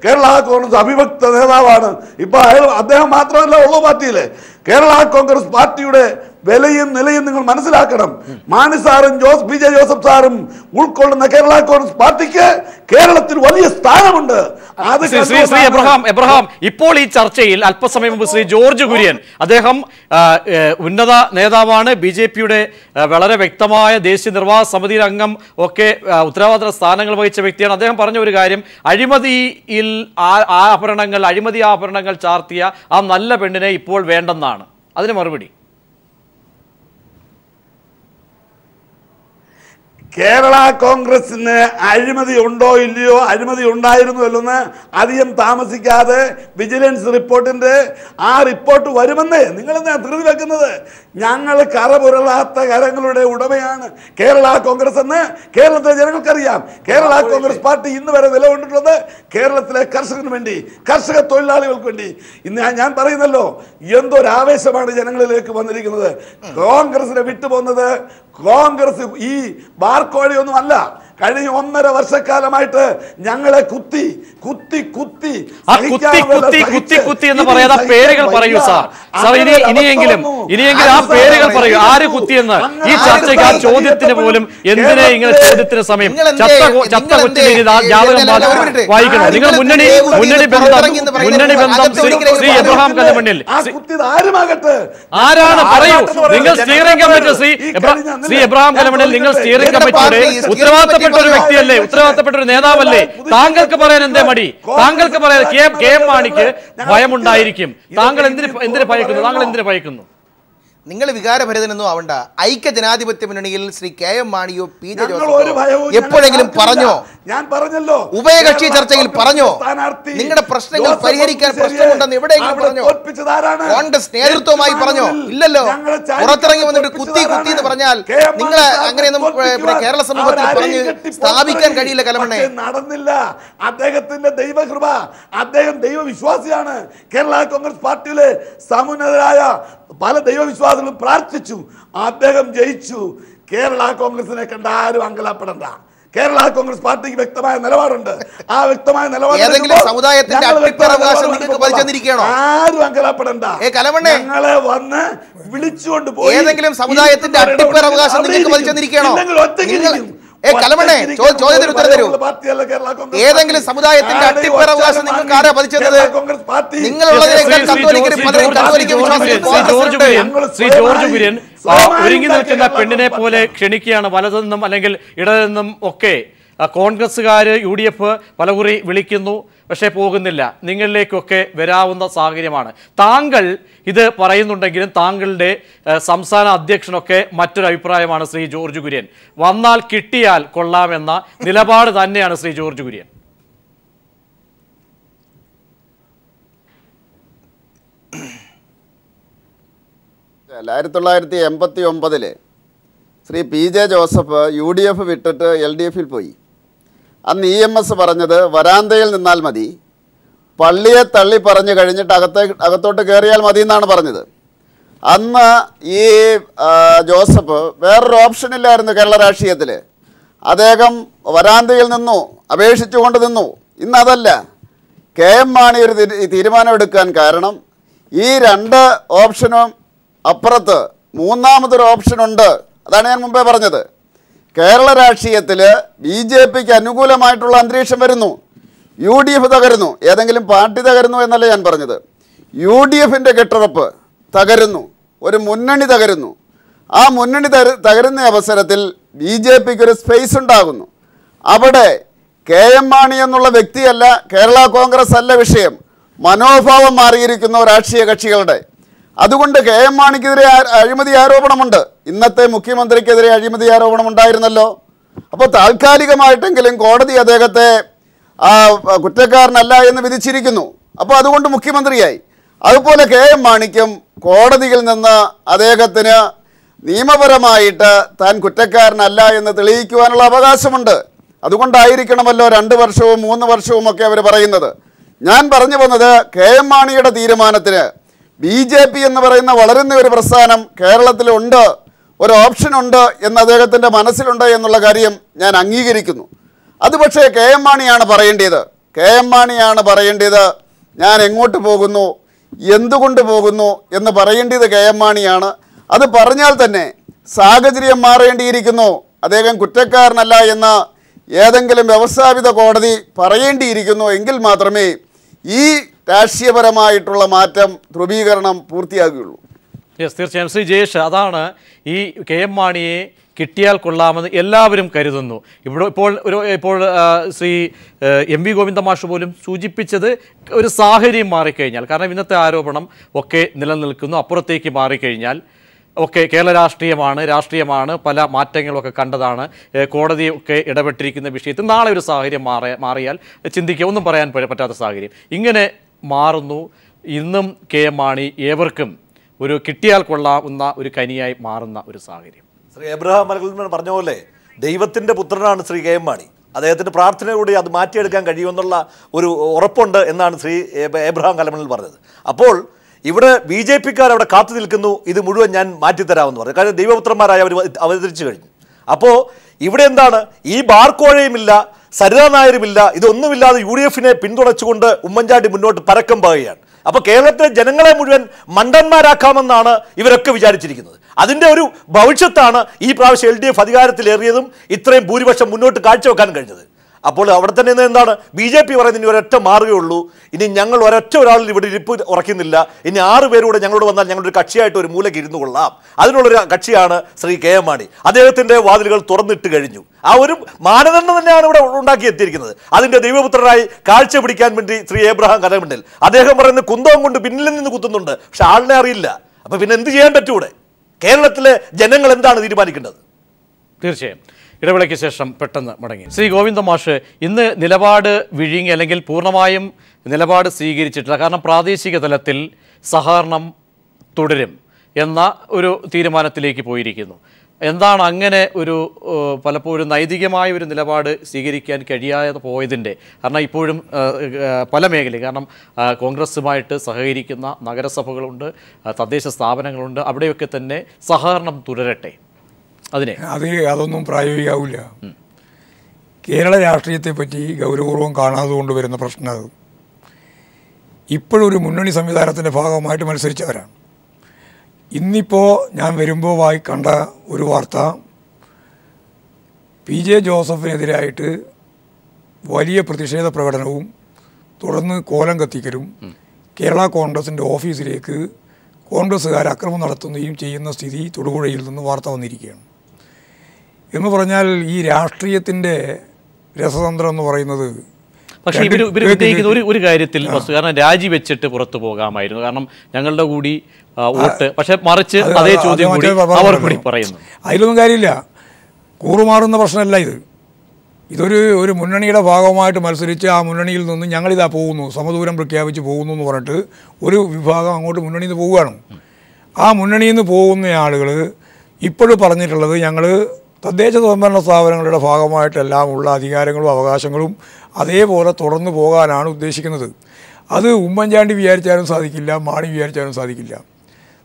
കേരള കോൺഗ്രസ് അവിഭക്ത നേതാവാണ്. ഇപ്പൊ അദ്ദേഹം മാത്രമല്ല ഉള്ള പാർട്ടിയിലെ കേരള കോൺഗ്രസ് പാർട്ടിയുടെ വിലയും നിലയും നിങ്ങൾ മനസ്സിലാക്കണം. മാണി സാറും പി.ജെ. ജോസഫ് സാറും ഉൾക്കൊള്ളുന്ന കേരള കോൺഗ്രസ് പാർട്ടിക്ക് കേരളത്തിൽ വലിയ സ്ഥാനമുണ്ട്. ശ്രീ എബ്രഹാം ഇപ്പോൾ ഈ ചർച്ചയിൽ അല്പസമയം മുമ്പ് ശ്രീ ജോർജ് കുര്യൻ, അദ്ദേഹം ഉന്നത നേതാവാണ്, ബി.ജെ.പിയുടെ വളരെ വ്യക്തമായ ദേശീയ നിർവാഹക സമിതിയിൽ അംഗം ഒക്കെ ഉത്തരവാദിത്ത സ്ഥാനങ്ങൾ വഹിച്ച വ്യക്തിയാണ്. അദ്ദേഹം പറഞ്ഞ ഒരു കാര്യം, അഴിമതിയിൽ അഴിമതി ആഭരണങ്ങൾ ചാർത്തിയ ആ നല്ല പെണ്ണിനെ ഇപ്പോൾ വേണ്ടെന്നാണ്. അതിന് മറുപടി കേരള കോൺഗ്രസിന് അഴിമതി ഉണ്ടോ ഇല്ലയോ, അഴിമതി ഉണ്ടായിരുന്നുവല്ലോന്ന് അധികം താമസിക്കാതെ വിജിലൻസ് റിപ്പോർട്ടിന്റെ ആ റിപ്പോർട്ട് വരുമെന്നേ നിങ്ങളെന്താ ധൃതി വെക്കുന്നത്? ഞങ്ങൾ കറപുരളാത്ത കരങ്ങളുടെ ഉടമയാണ് കേരള കോൺഗ്രസ് എന്ന് കേരളത്തിലെ ജനങ്ങൾക്കറിയാം. കേരള കോൺഗ്രസ് പാർട്ടി ഇന്ന് വരെ നിലകൊണ്ടിട്ടുള്ളത് കേരളത്തിലെ കർഷകന് വേണ്ടി, കർഷക തൊഴിലാളികൾക്ക് വേണ്ടി. ഇന്ന് ഞാൻ പറയുന്നല്ലോ, എന്തൊരാവേശമാണ് ജനങ്ങളിലേക്ക് വന്നിരിക്കുന്നത്. കോൺഗ്രസിനെ വിട്ടുപോകുന്നത് കോൺഗ്രസ് ഈ ബാർക്കോഴയൊന്നും അല്ല. കഴിഞ്ഞ 1.5 വർഷക്കാലമായിട്ട് ഞങ്ങളെ കുത്തി എന്ന് പറയാതെ പേരുകൾ പറയൂ സാർ. ഇനിയെങ്കിലും ആ പേരുകൾ പറയൂ, ആര് കുത്തിയെന്ന്. ഈ ചർച്ചയ്ക്ക് ആ ചോദ്യത്തിന് പോലും എന്തിനെ ഇങ്ങനെ ചോദ്യത്തിന് സമയം? ചത്ത കൊച്ചിന് ജാതകം വായിക്കണോ? നിങ്ങൾ മുന്നണി ബന്ധം ശ്രീ എബ്രഹാം കലമണ്ണിൽ ആരാണ് പറയൂ. നിങ്ങൾ സ്റ്റിയറിംഗ് കമ്മിറ്റി ശ്രീ എബ്രഹാം കലമണ്ണിൽ, നിങ്ങൾ സ്റ്റിയറിംഗ് കമ്മിറ്റിയുടെ ഉത്തരവാദിത്തപ്പെട്ട ഒരു വ്യക്തിയല്ലേ, ഉത്തരവാദിത്തപ്പെട്ട ഒരു നേതാവല്ലേ? താങ്കൾക്ക് പറയാൻ എന്തേ മടി? താങ്കൾക്ക് പറയാൻ കെ.എം. മാണിക്ക് ഭയമുണ്ടായിരിക്കും. താങ്കൾ എന്തിന് ഭയക്കുന്നു? നിങ്ങൾ വികാരഭരിതനൊന്നും ആവണ്ട. ഐക്യ ജനാധിപത്യ മുന്നണിയിൽ ശ്രീ കെ.എം. മാണിയോ പി.ജെ. ജോസഫോ എപ്പോഴെങ്കിലും പറഞ്ഞോ? ഞാൻ പറഞ്ഞല്ലോ, ഉഭയകക്ഷി ചർച്ചയിൽ പറഞ്ഞോ നിങ്ങളുടെ പ്രശ്നങ്ങൾ പരിഹരിക്കാൻ പ്രശ്നമുണ്ടെന്ന് എവിടെയെങ്കിലും പറഞ്ഞോ? കോൺഗ്രസ് നേതൃത്വമായി പറഞ്ഞോ? ഇല്ലല്ലോ. പുറത്തിറങ്ങി വന്നിട്ട് കുത്തി എന്ന് പറഞ്ഞാൽ നിങ്ങൾ അങ്ങനെയൊന്നും കേരള സമൂഹത്തിൽ പറഞ്ഞ് സ്ഥാപിക്കാൻ കഴിയില്ല. കലമണ്ണെ നടന്നില്ല. അദ്ദേഹത്തിന്റെ ദൈവകൃപ, അദ്ദേഹം ദൈവവിശ്വാസിയാണ്. കേരള കോൺഗ്രസ് പാർട്ടിയിലെ സമുന്നതരായ പല ദൈവവിശ്വാസികളും പ്രാർത്ഥിച്ചു, അദ്ദേഹം ജയിച്ചു. കേരള കോൺഗ്രസിനെ കണ്ട ആരും അങ്കലാപ്പെടണ്ട. കേരള കോൺഗ്രസ് പാർട്ടിക്ക് വ്യക്തമായ നിലപാടുണ്ട്. ആ വ്യക്തമായ നിലപാട് ആരും അങ്കലാപ്പെടണ്ട. ഞങ്ങളെ വന്ന് വിളിച്ചുകൊണ്ട് പോയി ഏതെങ്കിലും സമുദായത്തിന്റെ അട്ടിപ്പറവകാശം നിങ്ങൾക്ക് വലിച്ചെന്നിരിക്കണോ? ചോദ്യത്തിന് ഉത്തരം തരൂ. ഏതെങ്കിലും സമുദായത്തിന്റെ അട്ടിപ്പറവകാശം നിങ്ങൾക്ക് ആരാ പതിച്ചത്? നിങ്ങളുള്ളതിനേക്കാൾ ശ്രീ ജോർജ് കുര്യൻ ഒരുങ്ങി നിൽക്കുന്ന പെണ്ണിനെ പോലെ ക്ഷണിക്കുകയാണ് വലതുനിന്നും അല്ലെങ്കിൽ ഇടതുനിന്നും ഒക്കെ. കോൺഗ്രസ്സുകാർ UDF പലകുറി വിളിക്കുന്നു, പക്ഷേ പോകുന്നില്ല. നിങ്ങളിലേക്കൊക്കെ വരാവുന്ന സാഹചര്യമാണ്. താങ്കൾ ഇത് പറയുന്നുണ്ടെങ്കിലും താങ്കളുടെ സംസ്ഥാന അധ്യക്ഷനൊക്കെ മറ്റൊരു അഭിപ്രായമാണ് ശ്രീ ജോർജ് കുര്യൻ. വന്നാൽ കിട്ടിയാൽ കൊള്ളാമെന്ന നിലപാട് തന്നെയാണ് ശ്രീ ജോർജ് കുര്യൻ. ൽ 1989 ശ്രീ പി.ജെ. ജോസഫ് UDF വിട്ടിട്ട് LDF-ൽ പോയി. അന്ന് EMS പറഞ്ഞത് വരാന്തയിൽ നിന്നാൽ മതി, പള്ളിയെ തള്ളി പറഞ്ഞു കഴിഞ്ഞിട്ട് അകത്തോട്ട് കയറിയാൽ മതി എന്നാണ് പറഞ്ഞത്. അന്ന് ഈ ജോസഫ് വേറൊരു ഓപ്ഷനില്ലായിരുന്നു കേരള രാഷ്ട്രീയത്തിൽ. അദ്ദേഹം വരാന്തയിൽ നിന്നു, അപേക്ഷിച്ചുകൊണ്ട് നിന്നു. ഇന്നതല്ല. കെ.എം. മാണി ഒരു തീരുമാനമെടുക്കാൻ കാരണം ഈ 2 ഓപ്ഷനും അപ്പുറത്ത് മൂന്നാമതൊരു ഓപ്ഷനുണ്ട്. അതാണ് ഞാൻ മുമ്പേ പറഞ്ഞത്. കേരള രാഷ്ട്രീയത്തിൽ BJPക്ക് അനുകൂലമായിട്ടുള്ള അന്തരീക്ഷം വരുന്നു, UDF തകരുന്നു. ഏതെങ്കിലും പാർട്ടി തകരുന്നു എന്നല്ല ഞാൻ പറഞ്ഞത്. UDFൻ്റെ കെട്ടുറപ്പ് തകരുന്നു, ഒരു മുന്നണി തകരുന്നു. ആ മുന്നണി തകരുന്ന അവസരത്തിൽ BJPക്ക് ഒരു സ്പേസ് ഉണ്ടാകുന്നു. അവിടെ KM മാണി എന്നുള്ള വ്യക്തിയല്ല, കേരള കോൺഗ്രസ് അല്ല വിഷയം, മനോഭാവം മാറിയിരിക്കുന്ന രാഷ്ട്രീയ കക്ഷികളുടെ. അതുകൊണ്ട് KM മാണിക്കെതിരെ അഴിമതി ആരോപണമുണ്ട്. ഇന്നത്തെ മുഖ്യമന്ത്രിക്കെതിരെ അഴിമതി ആരോപണം ഉണ്ടായിരുന്നല്ലോ. അപ്പോൾ താൽക്കാലികമായിട്ടെങ്കിലും കോടതി അദ്ദേഹത്തെ കുറ്റക്കാരനല്ല എന്ന് വിധിച്ചിരിക്കുന്നു. അപ്പോൾ അതുകൊണ്ട് മുഖ്യമന്ത്രിയായി. അതുപോലെ KM മാണിക്കും കോടതിയിൽ നിന്ന് അദ്ദേഹത്തിന് നിയമപരമായിട്ട് താൻ കുറ്റക്കാരനല്ല എന്ന് തെളിയിക്കുവാനുള്ള അവകാശമുണ്ട്. അതുകൊണ്ടായിരിക്കണമല്ലോ 2 വർഷവും 3 വർഷവും ഒക്കെ അവർ പറയുന്നത്. ഞാൻ പറഞ്ഞു വന്നത് KM മാണിയുടെ തീരുമാനത്തിന് BJP എന്ന് പറയുന്ന വളരുന്ന ഒരു പ്രസ്ഥാനം കേരളത്തിലുണ്ട്, ഒരു ഓപ്ഷനുണ്ട് എന്ന് അദ്ദേഹത്തിൻ്റെ മനസ്സിലുണ്ട് എന്നുള്ള കാര്യം ഞാൻ അംഗീകരിക്കുന്നു. അത് പക്ഷേ KM മാണിയാണ് പറയേണ്ടത്. KM മാണിയാണ് പറയേണ്ടത് ഞാൻ എങ്ങോട്ട് പോകുന്നു, എന്തുകൊണ്ട് പോകുന്നു എന്ന് പറയേണ്ടത് KM മാണിയാണ്. അത് പറഞ്ഞാൽ തന്നെ സാഹചര്യം മാറേണ്ടിയിരിക്കുന്നു. അദ്ദേഹം കുറ്റക്കാരനല്ല എന്ന് ഏതെങ്കിലും വ്യവസ്ഥാപിത കോടതി പറയേണ്ടിയിരിക്കുന്നു. എങ്കിൽ മാത്രമേ ഈ രാഷ്ട്രീയപരമായിട്ടുള്ള മാറ്റം, ധ്രുവീകരണം പൂർത്തിയാകുകയുള്ളൂ. യെസ്, തീർച്ചയായും ശ്രീ ജയേഷ്, അതാണ് ഈ KM മാണിയെ കിട്ടിയാൽ കൊള്ളാമെന്ന് എല്ലാവരും കരുതുന്നു. ഇപ്പോൾ ശ്രീ MV ഗോവിന്ദ മാഷ് പോലും സൂചിപ്പിച്ചത് ഒരു സാഹചര്യം മാറിക്കഴിഞ്ഞാൽ, കാരണം ഇന്നത്തെ ആരോപണം ഒക്കെ നിലനിൽക്കുന്നു, അപ്പുറത്തേക്ക് മാറിക്കഴിഞ്ഞാൽ ഒക്കെ കേരള രാഷ്ട്രീയമാണ്, പല മാറ്റങ്ങളൊക്കെ കണ്ടതാണ്, കോടതിയൊക്കെ ഇടപെട്ടിരിക്കുന്ന വിഷയത്തിൽ നാളെ ഒരു സാഹചര്യം മാറിയാൽ ചിന്തിക്കുക, ഒന്നും പറയാൻ പറ്റാത്ത സാഹചര്യം ഇങ്ങനെ മാറുന്നു. ഇന്നും KM മാണി ഏവർക്കും ഒരു കിട്ടിയാൽ കൊള്ളാവുന്ന ഒരു കനിയായി മാറുന്ന ഒരു സാഹചര്യം. ശ്രീ എബ്രഹാം മലകൽമൻ പറഞ്ഞ പോലെ ദൈവത്തിൻ്റെ പുത്രനാണ് ശ്രീ KM മാണി. അദ്ദേഹത്തിൻ്റെ പ്രാർത്ഥനയോടെ അത് മാറ്റിയെടുക്കാൻ കഴിയുമെന്നുള്ള ഒരു ഉറപ്പുണ്ട് എന്നാണ് ശ്രീ എബ്രഹാം കലമണിൽ പറഞ്ഞത്. അപ്പോൾ ഇവിടെ BJPക്കാർ അവിടെ കാത്തു നിൽക്കുന്നു, ഇത് മുഴുവൻ ഞാൻ മാറ്റിത്തരാമെന്ന് പറഞ്ഞു. കാരണം ദൈവപുത്രന്മാരായി അവർ അവതരിച്ചു കഴിഞ്ഞു. അപ്പോൾ ഇവിടെ എന്താണ്, ഈ ബാർക്കോഴയുമില്ല, സരിതാ നായരുമില്ല, ഇതൊന്നുമില്ലാതെ UDF-നെ പിന്തുണച്ചുകൊണ്ട് ഉമ്മൻചാണ്ടി മുന്നോട്ട് പരക്കം പാകുകയാണ്. അപ്പോൾ കേരളത്തിലെ ജനങ്ങളെ മുഴുവൻ മണ്ടന്മാരാക്കാമെന്നാണ് ഇവരൊക്കെ വിചാരിച്ചിരിക്കുന്നത്. അതിൻ്റെ ഒരു ഭവിഷ്യത്താണ് ഈ പ്രാവശ്യം LDF അധികാരത്തിലേറിയതും ഇത്രയും ഭൂരിപക്ഷം മുന്നോട്ട് കാഴ്ചവെക്കാൻ കഴിഞ്ഞത്. അപ്പോൾ അവിടെ തന്നെ എന്താണ് BJP പറയുന്നത്, ഇനി ഒരൊറ്റ മാറുകയുള്ളൂ, ഇനി ഞങ്ങൾ ഒരാളിൽ ഇവിടെ ഇരിപ്പ് ഉറക്കുന്നില്ല, ഇനി 6 പേരൂടെ ഞങ്ങളോട് വന്നാൽ ഞങ്ങളൊരു കക്ഷിയായിട്ട് ഒരു മൂലയ്ക്ക് ഇരുന്നു കൊള്ളാം. അതിനുള്ളൊരു കക്ഷിയാണ് ശ്രീ KM മാണി. അദ്ദേഹത്തിൻ്റെ വാതിലുകൾ തുറന്നിട്ട് കഴിഞ്ഞു. ആ ഒരു മാനദണ്ഡം തന്നെയാണ് ഇവിടെ ഉണ്ടാക്കിയെത്തിയിരിക്കുന്നത്. അതിൻ്റെ ദൈവപുത്രനായി കാഴ്ച പിടിക്കാൻ വേണ്ടി ശ്രീ എബ്രഹാം കലമണ്ണിൽ അദ്ദേഹം പറയുന്ന കുന്തവും കൊണ്ട് പിന്നിൽ നിന്ന് കുത്തുന്നുണ്ട്, പക്ഷെ ആളിനെ അറിയില്ല. അപ്പോൾ പിന്നെ എന്ത് ചെയ്യാൻ പറ്റൂടെ? കേരളത്തിലെ ജനങ്ങൾ എന്താണ് തീരുമാനിക്കേണ്ടത്? തീർച്ചയായും ഇടവേളയ്ക്ക് ശേഷം പെട്ടെന്ന് മടങ്ങി. ശ്രീ ഗോവിന്ദ മാഷ്, ഇന്ന് നിലപാട് വിഴുങ്ങി അല്ലെങ്കിൽ പൂർണ്ണമായും നിലപാട് സ്വീകരിച്ചിട്ടില്ല, കാരണം പ്രാദേശിക തലത്തിൽ സഹകരണം തുടരും എന്ന ഒരു തീരുമാനത്തിലേക്ക് പോയിരിക്കുന്നു. എന്താണ് അങ്ങനെ ഒരു പലപ്പോഴും നൈതികമായ ഒരു നിലപാട് സ്വീകരിക്കാൻ കഴിയാതെ പോയതിൻ്റെ കാരണം? ഇപ്പോഴും പല മേഖലയും, കാരണം കോൺഗ്രസുമായിട്ട് സഹകരിക്കുന്ന നഗരസഭകളുണ്ട്, തദ്ദേശ സ്ഥാപനങ്ങളുണ്ട്, അവിടെയൊക്കെ തന്നെ സഹകരണം തുടരട്ടെ. അതൊന്നും പ്രായോഗികമാവില്ല. കേരള രാഷ്ട്രീയത്തെപ്പറ്റി ഗൗരവപൂർവ്വം കാണാതെ കൊണ്ടുവരുന്ന പ്രശ്നം അത്. ഇപ്പോഴൊരു മുന്നണി സംവിധാനത്തിൻ്റെ ഭാഗമായിട്ട് മത്സരിച്ചവരാണ്. ഇന്നിപ്പോൾ ഞാൻ വരുമ്പോൾ കണ്ട ഒരു വാർത്ത, PJ ജോസഫിനെതിരായിട്ട് വലിയ പ്രതിഷേധ പ്രകടനവും തുടർന്ന് കോലം കത്തിക്കലും കേരള കോൺഗ്രസിൻ്റെ ഓഫീസിലേക്ക് കോൺഗ്രസ്സുകാർ അക്രമം നടത്തുകയും ചെയ്യുന്ന സ്ഥിതി തൊടുപുഴയിൽ നിന്ന് വാർത്ത വന്നിരിക്കുകയാണ്. എന്ന് പറഞ്ഞാൽ ഈ രാഷ്ട്രീയത്തിൻ്റെ രസതന്ത്രം എന്ന് പറയുന്നത്, പക്ഷേ ഇവർ ഉന്നയിക്കുന്ന ഒരു കാര്യത്തിൽ കാരണം രാജിവെച്ചിട്ട് പുറത്തു പോകാമായിരുന്നു, കാരണം ഞങ്ങളുടെ കൂടി വോട്ട്, പക്ഷെ മറിച്ച് അതേ ചോദ്യം കൂടി അവർ കൂടി പറയുന്നു. അതിലൊന്നും കാര്യമില്ല, കൂറുമാറുന്ന പ്രശ്നമല്ല ഇത്. ഇതൊരു മുന്നണിയുടെ ഭാഗമായിട്ട് മത്സരിച്ച് ആ മുന്നണിയിൽ നിന്ന് ഞങ്ങളിതാ പോകുന്നു, സമദൂരം പ്രഖ്യാപിച്ച് പോകുന്നു എന്ന് പറഞ്ഞിട്ട് ഒരു വിഭാഗം അങ്ങോട്ട് മുന്നണിയിൽ നിന്ന് പോവുകയാണ്. ആ മുന്നണിയിൽ നിന്ന് പോകുന്ന ആളുകൾ ഇപ്പോഴും പറഞ്ഞിട്ടുള്ളത് ഞങ്ങൾ തദ്ദേശ സ്വയംഭരണ സ്ഥാപനങ്ങളുടെ ഭാഗമായിട്ടെല്ലാം ഉള്ള അധികാരങ്ങളും അവകാശങ്ങളും അതേപോലെ തുടർന്ന് പോകാനാണ് ഉദ്ദേശിക്കുന്നത്. അത് ഉമ്മൻചാണ്ടി വിചാരിച്ചാലും സാധിക്കില്ല, മാണി വിചാരിച്ചാലും സാധിക്കില്ല.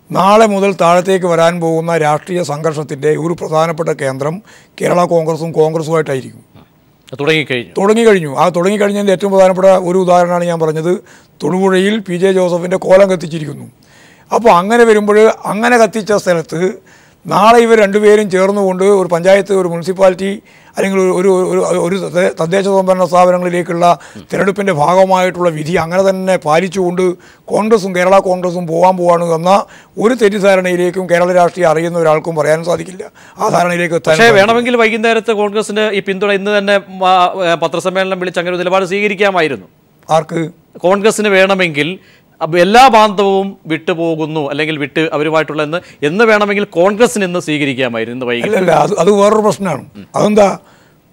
നാളെ മുതൽ താഴത്തേക്ക് വരാൻ പോകുന്ന രാഷ്ട്രീയ സംഘർഷത്തിൻ്റെ ഒരു പ്രധാനപ്പെട്ട കേന്ദ്രം കേരള കോൺഗ്രസുമായിട്ടായിരിക്കും. തുടങ്ങിക്കഴിഞ്ഞു. ആ തുടങ്ങിക്കഴിഞ്ഞതിൻ്റെ ഏറ്റവും പ്രധാനപ്പെട്ട ഒരു ഉദാഹരണമാണ് ഞാൻ പറഞ്ഞത്. തൊടുപുഴയിൽ PJ ജോസഫിൻ്റെ കോലം കത്തിച്ചിരിക്കുന്നു. അപ്പോൾ അങ്ങനെ വരുമ്പോൾ അങ്ങനെ കത്തിച്ച സ്ഥലത്ത് നാളെ ഇവർ രണ്ടുപേരും ചേർന്നുകൊണ്ട് ഒരു പഞ്ചായത്ത്, ഒരു മുനിസിപ്പാലിറ്റി അല്ലെങ്കിൽ ഒരു തദ്ദേശ സ്വയംഭരണ സ്ഥാപനങ്ങളിലേക്കുള്ള തിരഞ്ഞെടുപ്പിൻ്റെ ഭാഗമായിട്ടുള്ള വിധി അങ്ങനെ തന്നെ പാലിച്ചുകൊണ്ട് കോൺഗ്രസും കേരള കോൺഗ്രസും പോവാണ് എന്ന ഒരു തെറ്റിദ്ധാരണയിലേക്കും കേരള രാഷ്ട്രീയം അറിയുന്ന ഒരാൾക്കും പറയാനും സാധിക്കില്ല. ആ ധാരണയിലേക്ക് പക്ഷേ വേണമെങ്കിൽ വൈകുന്നേരത്ത് കോൺഗ്രസിന് ഈ പിന്തുണ ഇന്ന് തന്നെ പത്രസമ്മേളനം വിളിച്ച് അങ്ങനെ ഒരു നിലപാട് സ്വീകരിക്കാമായിരുന്നു. ആർക്ക്? കോൺഗ്രസിന് വേണമെങ്കിൽ എല്ലാ ബാന്ധവവും വിട്ടുപോകുന്നു അല്ലെങ്കിൽ വിട്ട് അവരുമായിട്ടുള്ള എന്ന് വേണമെങ്കിൽ കോൺഗ്രസിന് ഇന്ന് സ്വീകരിക്കാമായിരുന്നു ഇന്ന് വൈകിട്ട്. അല്ല, അത് വേറൊരു പ്രശ്നമാണ്. അതെന്താ,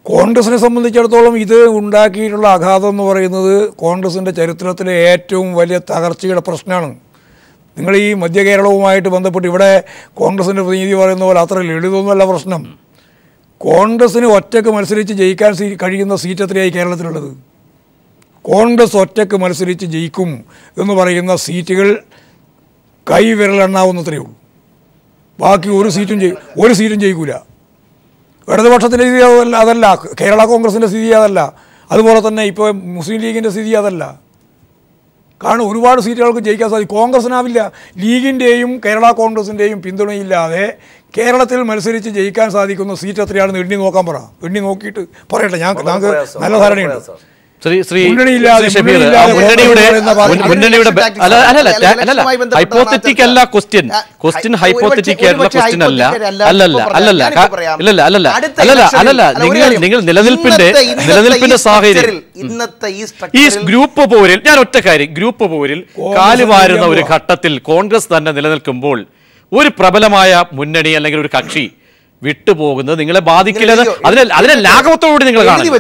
കോൺഗ്രസിനെ സംബന്ധിച്ചിടത്തോളം ഇത് ഉണ്ടാക്കിയിട്ടുള്ള ആഘാതം എന്ന് പറയുന്നത് കോൺഗ്രസിൻ്റെ ചരിത്രത്തിലെ ഏറ്റവും വലിയ തകർച്ചയുടെ പ്രശ്നമാണ്. നിങ്ങൾ ഈ മധ്യ കേരളവുമായിട്ട് ബന്ധപ്പെട്ട് ഇവിടെ കോൺഗ്രസിൻ്റെ പ്രതിനിധി പറയുന്ന പോലെ അത്ര ലളിതമൊന്നുമല്ല പ്രശ്നം. കോൺഗ്രസിന് ഒറ്റയ്ക്ക് മത്സരിച്ച് ജയിക്കാൻ കഴിയുന്ന സീറ്റ് എത്രയായി കേരളത്തിലുള്ളത്? കോൺഗ്രസ് ഒറ്റയ്ക്ക് മത്സരിച്ച് ജയിക്കും എന്ന് പറയുന്ന സീറ്റുകൾ കൈവിരലെണ്ണാവുന്നത്രയേ ഉള്ളൂ. ബാക്കി ഒരു സീറ്റും ജയിക്കില്ല. ഇടതുപക്ഷത്തിൻ്റെ സ്ഥിതി അതല്ല, കേരള കോൺഗ്രസിൻ്റെ സ്ഥിതി അതല്ല, അതുപോലെ തന്നെ ഇപ്പോൾ മുസ്ലിം ലീഗിൻ്റെ സ്ഥിതി അതല്ല. കാരണം ഒരുപാട് സീറ്റുകൾക്ക് ജയിക്കാൻ സാധിക്കും. കോൺഗ്രസിനാവില്ല. ലീഗിൻ്റെയും കേരള കോൺഗ്രസിൻ്റെയും പിന്തുണയില്ലാതെ കേരളത്തിൽ മത്സരിച്ച് ജയിക്കാൻ സാധിക്കുന്ന സീറ്റ് എത്രയാണെന്ന് എണ്ണി നോക്കാൻ പറ. എണ്ണി നോക്കിയിട്ട് പറയട്ടെ. ഞങ്ങൾക്ക് നല്ല ധാരണയുണ്ട്. ഹൈപ്പോത്തറ്റിക് അല്ല ക്വസ്റ്റ്യൻ ഹൈപ്പോത്തറ്റിക് ആയിട്ടുള്ള ക്വസ്റ്റ്യൻ അല്ലല്ല നിങ്ങൾ നിലനിൽപ്പിന്റെ സാഹചര്യം ഈ ഗ്രൂപ്പ് പോരിൽ ഞാൻ ഒറ്റ കാര്യം ഗ്രൂപ്പ് പോരിൽ കാലുവാരുന്ന ഒരു ഘട്ടത്തിൽ കോൺഗ്രസ് തന്നെ നിലനിൽക്കുമ്പോൾ ഒരു പ്രബലമായ മുന്നണി അല്ലെങ്കിൽ ഒരു കക്ഷി വിട്ടുപോകുന്നത് നിങ്ങളെ ബാധിക്കില്ലെന്ന് അതിനെ ലാഘവത്തോടുകൂടി നിങ്ങൾ കാണുന്നു.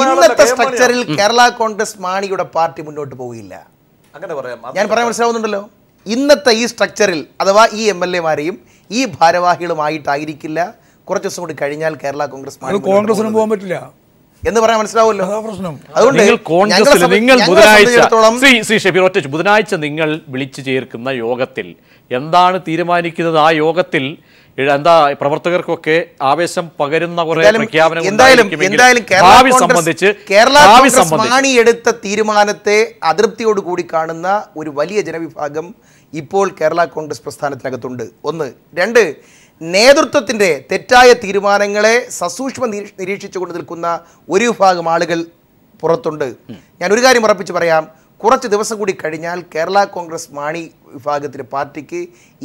ഇന്നത്തെ സ്ട്രക്ചറിൽ കേരള കോൺഗ്രസ് മാണിയുടെ പാർട്ടി മുന്നോട്ട് പോകില്ല. അങ്ങനെ പറയാം. ഞാൻ പറയാൻ മനസ്സിലാവുന്നുണ്ടല്ലോ. ഇന്നത്തെ ഈ സ്ട്രക്ചറിൽ അഥവാ ഈ MLA-മാരെയും ഈ ഭാരവാഹികളുമായിട്ടായിരിക്കില്ല കുറച്ച് ദിവസം കൂടി കഴിഞ്ഞാൽ കേരള കോൺഗ്രസ് കോൺഗ്രസിനും പോകാൻ പറ്റില്ല എന്ന് പറയാൻ മനസ്സിലാവുമല്ലോ. അതുകൊണ്ട് ബുധനാഴ്ച നിങ്ങൾ വിളിച്ചു ചേർക്കുന്ന യോഗത്തിൽ എന്താണ് തീരുമാനിക്കുന്നത്? ആ യോഗത്തിൽ എന്താ പ്രവർത്തകർക്കൊക്കെ ആവേശം പകരുന്ന കുറെ പ്രഖ്യാപനങ്ങൾ സംബന്ധിച്ച് കേരള മാണി എടുത്ത തീരുമാനത്തെ അതൃപ്തിയോടുകൂടി കാണുന്ന ഒരു വലിയ ജനവിഭാഗം ഇപ്പോൾ കേരള കോൺഗ്രസ് പ്രസ്ഥാനത്തിനകത്തുണ്ട്. ഒന്ന്. രണ്ട്, നേതൃത്വത്തിൻ്റെ തെറ്റായ തീരുമാനങ്ങളെ സസൂക്ഷ്മം നിരീക്ഷിച്ചുകൊണ്ട് നിൽക്കുന്ന ഒരു വിഭാഗം ആളുകൾ പുറത്തുണ്ട്. ഞാൻ ഒരു കാര്യം ഉറപ്പിച്ച് പറയാം, കുറച്ച് ദിവസം കൂടി കഴിഞ്ഞാൽ കേരള കോൺഗ്രസ് മാണി വിഭാഗത്തിന്റെ പാർട്ടിക്ക്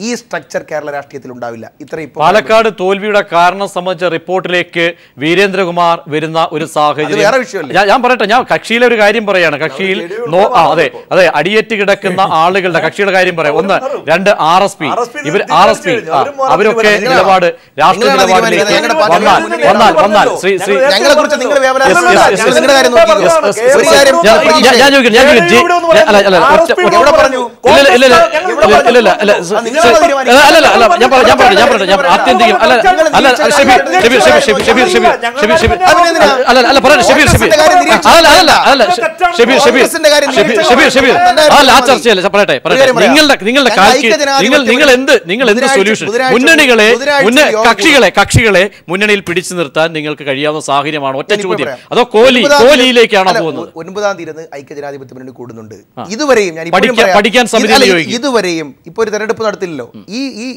ഈ സ്ട്രക്ചർ കേരള രാഷ്ട്രീയത്തിൽ ഉണ്ടാവില്ല. ഇത്രയും പാലക്കാട് തോൽവിയുടെ കാരണം സംബന്ധിച്ച റിപ്പോർട്ടിലേക്ക് വീരേന്ദ്രകുമാർ വരുന്ന ഒരു സാഹചര്യം ഞാൻ പറയട്ടെ. ഞാൻ കക്ഷിയിലെ ഒരു കാര്യം പറയാണ്. കക്ഷിയിൽ അതെ അടിയേറ്റ് കിടക്കുന്ന ആളുകളുടെ കക്ഷിയുടെ കാര്യം പറയാം. ഒന്ന്. രണ്ട്, RSP അവരൊക്കെ നിലപാട് രാഷ്ട്രീയ നിലപാടിലേക്ക് വന്നാൽ നിങ്ങൾ എന്ത് സൊല്യൂഷൻ കക്ഷികളെ മുന്നണിയിൽ പിടിച്ചു നിർത്താൻ നിങ്ങൾക്ക് കഴിയാവുന്ന സാഹചര്യമാണ്? ഒറ്റ ചോദ്യം. അതോ കോഹ്ലിയിലേക്കാണോ പോകുന്നത്? 9-ാം തീയതി ഐക്യജനാധിപത്യ മുന്നണി കൂടുന്നുണ്ട്. ഇതുവരെയും ഇതുവരെയും ഇപ്പോൾ ഒരു തെരഞ്ഞെടുപ്പ് നടത്തില്ലല്ലോ.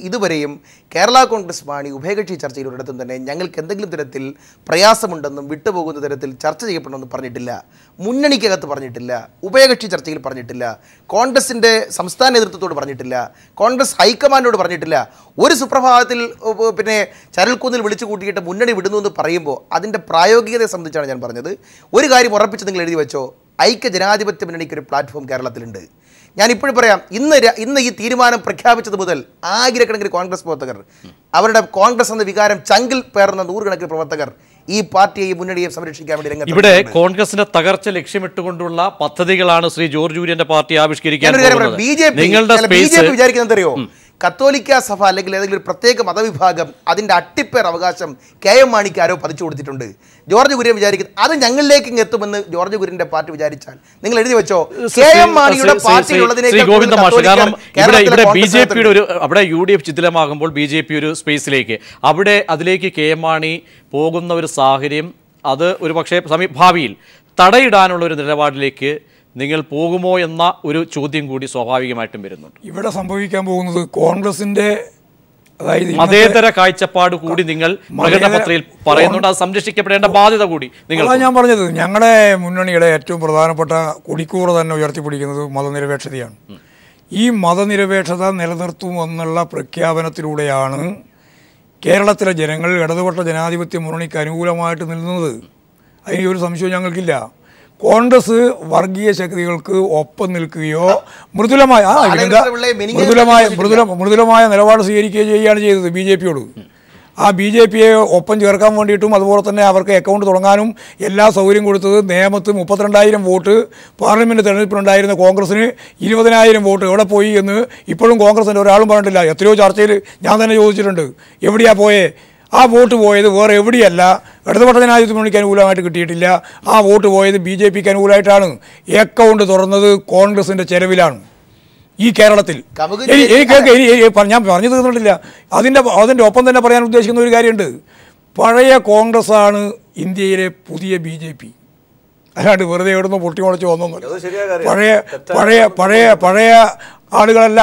ഇതുവരെയും കേരള കോൺഗ്രസ് മാണി ഉഭയകക്ഷി ചർച്ചയിൽ ഒരിടത്തും തന്നെ ഞങ്ങൾക്ക് എന്തെങ്കിലും തരത്തിൽ പ്രയാസമുണ്ടെന്നും വിട്ടുപോകുന്ന തരത്തിൽ ചർച്ച ചെയ്യപ്പെടണമെന്നും പറഞ്ഞിട്ടില്ല. മുന്നണിക്കകത്ത് പറഞ്ഞിട്ടില്ല, ഉഭയകക്ഷി ചർച്ചയിൽ പറഞ്ഞിട്ടില്ല, കോൺഗ്രസിൻ്റെ സംസ്ഥാന നേതൃത്വത്തോട് പറഞ്ഞിട്ടില്ല, കോൺഗ്രസ് ഹൈക്കമാൻഡോട് പറഞ്ഞിട്ടില്ല. ഒരു സുപ്രഭാതത്തിൽ പിന്നെ ചരൽക്കുന്നിൽ വിളിച്ചു കൂട്ടിയിട്ട് മുന്നണി വിടുന്നു എന്ന് പറയുമ്പോൾ അതിൻ്റെ പ്രായോഗികതയെ സംബന്ധിച്ചാണ് ഞാൻ പറഞ്ഞത്. ഒരു കാര്യം ഉറപ്പിച്ച് നിങ്ങൾ എഴുതി വെച്ചോ, ഐക്യ ജനാധിപത്യ മുന്നണിക്ക് ഒരു പ്ലാറ്റ്ഫോം കേരളത്തിലുണ്ട്. ഞാനിപ്പോഴും പറയാം, ഇന്ന് ഈ തീരുമാനം പ്രഖ്യാപിച്ചത് മുതൽ ആയിരക്കണക്കിന് കോൺഗ്രസ് പ്രവർത്തകർ, അവരുടെ കോൺഗ്രസ് എന്ന വികാരം ചങ്കിൽ പേർന്ന നൂറുകണക്കിന് പ്രവർത്തകർ ഈ പാർട്ടിയെയും മുന്നണിയെയും സംരക്ഷിക്കാൻ വേണ്ടി ഇവിടെ കോൺഗ്രസിന്റെ തകർച്ച ലക്ഷ്യമിട്ടുകൊണ്ടുള്ള പദ്ധതികളാണ് ശ്രീ ജോർജ് കുര്യന്റെ പാർട്ടി ആവിഷ്കരിക്കാൻ വിചാരിക്കുന്നത് അറിയോ? കത്തോലിക്ക സഭ അല്ലെങ്കിൽ ഏതെങ്കിലും ഒരു പ്രത്യേക മതവിഭാഗം അതിൻ്റെ അട്ടിപ്പേർ അവകാശം KM മാണിക്ക് ആരോ പതിച്ചു കൊടുത്തിട്ടുണ്ട്. ജോർജ് കുര്യൻ വിചാരിക്കുന്നത് അത് ഞങ്ങളിലേക്ക് എത്തുമെന്ന് ജോർജ് കുര്യന്റെ പാർട്ടി വിചാരിച്ചാൽ നിങ്ങൾ എഴുതി വെച്ചോ, KM മാണിയുടെ BJP ഒരു അവിടെ UDF ചിത്ലമാകുമ്പോൾ BJP ഒരു സ്പേസിലേക്ക് അതിലേക്ക് KM മാണി പോകുന്ന ഒരു സാഹചര്യം അത് ഒരു പക്ഷേ ഭാവിയിൽ തടയിടാനുള്ള ഒരു നിലപാടിലേക്ക് നിങ്ങൾ പോകുമോ എന്ന ഒരു ചോദ്യം കൂടി സ്വാഭാവികമായിട്ടും വരുന്നുണ്ട്. ഇവിടെ സംഭവിക്കാൻ പോകുന്നത് കോൺഗ്രസിൻ്റെ അതായത് മതേതര കാഴ്ചപ്പാട് കൂടി നിങ്ങൾ പ്രകടനപത്രികയിൽ പറയുന്നുണ്ട്. അത് സംരക്ഷിക്കപ്പെടേണ്ട ബാധ്യത കൂടി നിങ്ങൾ. അതാണ് ഞാൻ പറഞ്ഞത്. ഞങ്ങളുടെ മുന്നണിയുടെ ഏറ്റവും പ്രധാനപ്പെട്ട കൊടിക്കൂറ തന്നെ ഉയർത്തിപ്പിടിക്കുന്നത് മതനിരപേക്ഷതയാണ്. ഈ മതനിരപേക്ഷത നിലനിർത്തുമെന്നുള്ള പ്രഖ്യാപനത്തിലൂടെയാണ് കേരളത്തിലെ ജനങ്ങൾ ഇടതുപക്ഷ ജനാധിപത്യ മുന്നണിക്ക് അനുകൂലമായിട്ട് നിൽക്കുന്നത്. അതിന് ഒരു സംശയവും ഞങ്ങൾക്കില്ല. കോൺഗ്രസ് വർഗീയ ശക്തികൾക്ക് ഒപ്പം നിൽക്കുകയോ മൃദുലമായ നിലപാട് സ്വീകരിക്കുകയോ ചെയ്യുകയാണ് ചെയ്തത് BJPയോട്. ആ BJPയെ ഒപ്പം ചേർക്കാൻ വേണ്ടിയിട്ടും അതുപോലെ തന്നെ അവർക്ക് അക്കൗണ്ട് തുടങ്ങാനും എല്ലാ സൗകര്യം കൊടുത്തത് നിയമത്ത് 32,000 വോട്ട് പാർലമെൻറ്റ് തെരഞ്ഞെടുപ്പിലുണ്ടായിരുന്ന കോൺഗ്രസിന് 20,000 വോട്ട് എവിടെ പോയി എന്ന് ഇപ്പോഴും കോൺഗ്രസിൻ്റെ ഒരാളും പറഞ്ഞിട്ടില്ല. എത്രയോ ചർച്ചയിൽ ഞാൻ തന്നെ ചോദിച്ചിട്ടുണ്ട്, എവിടെയാ പോയേ? ആ വോട്ട് പോയത് വേറെ എവിടെയല്ല, ഇടതുപക്ഷ ജനാധിപത്യ മുന്നണിക്ക് അനുകൂലമായിട്ട് കിട്ടിയിട്ടില്ല. ആ വോട്ട് പോയത് BJPക്ക് അനുകൂലമായിട്ടാണ്. അക്കൗണ്ട് തുറന്നത് കോൺഗ്രസിൻ്റെ ചെലവിലാണ് ഈ കേരളത്തിൽ. ഞാൻ പറഞ്ഞു തീർന്നിട്ടില്ല. അതിൻ്റെ ഒപ്പം തന്നെ പറയാൻ ഉദ്ദേശിക്കുന്ന ഒരു കാര്യമുണ്ട്. പഴയ കോൺഗ്രസ്സാണ് ഇന്ത്യയിലെ പുതിയ BJP. അല്ലാണ്ട് വെറുതെ എവിടുന്ന് പൊട്ടിമുളച്ച് വന്നൊന്നുമല്ല. പഴയ ആളുകളല്ല,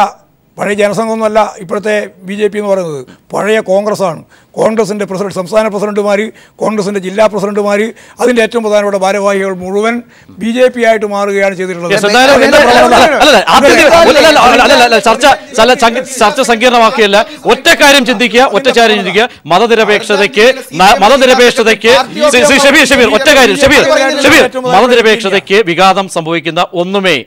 പഴയ ജനസംഘമൊന്നുമല്ല ഇപ്പോഴത്തെ BJP എന്ന് പറയുന്നത്. പഴയ കോൺഗ്രസ്സാണ്. കോൺഗ്രസിൻ്റെ പ്രസിഡന്റ്, സംസ്ഥാന പ്രസിഡന്റുമാർ, കോൺഗ്രസിൻ്റെ ജില്ലാ പ്രസിഡന്റുമാർ, അതിൻ്റെ ഏറ്റവും പ്രധാനപ്പെട്ട ഭാരവാഹികൾ മുഴുവൻ BJP ആയിട്ട് മാറുകയാണ് ചെയ്തിട്ടുള്ളത്. ചർച്ച സങ്കീർണമാക്കിയല്ല. ഒറ്റ കാര്യം ചിന്തിക്കുക. മതനിരപേക്ഷതയ്ക്ക് ഒറ്റ കാര്യം മതനിരപേക്ഷതയ്ക്ക് വിഘാതം സംഭവിക്കുന്ന ഒന്നുമേ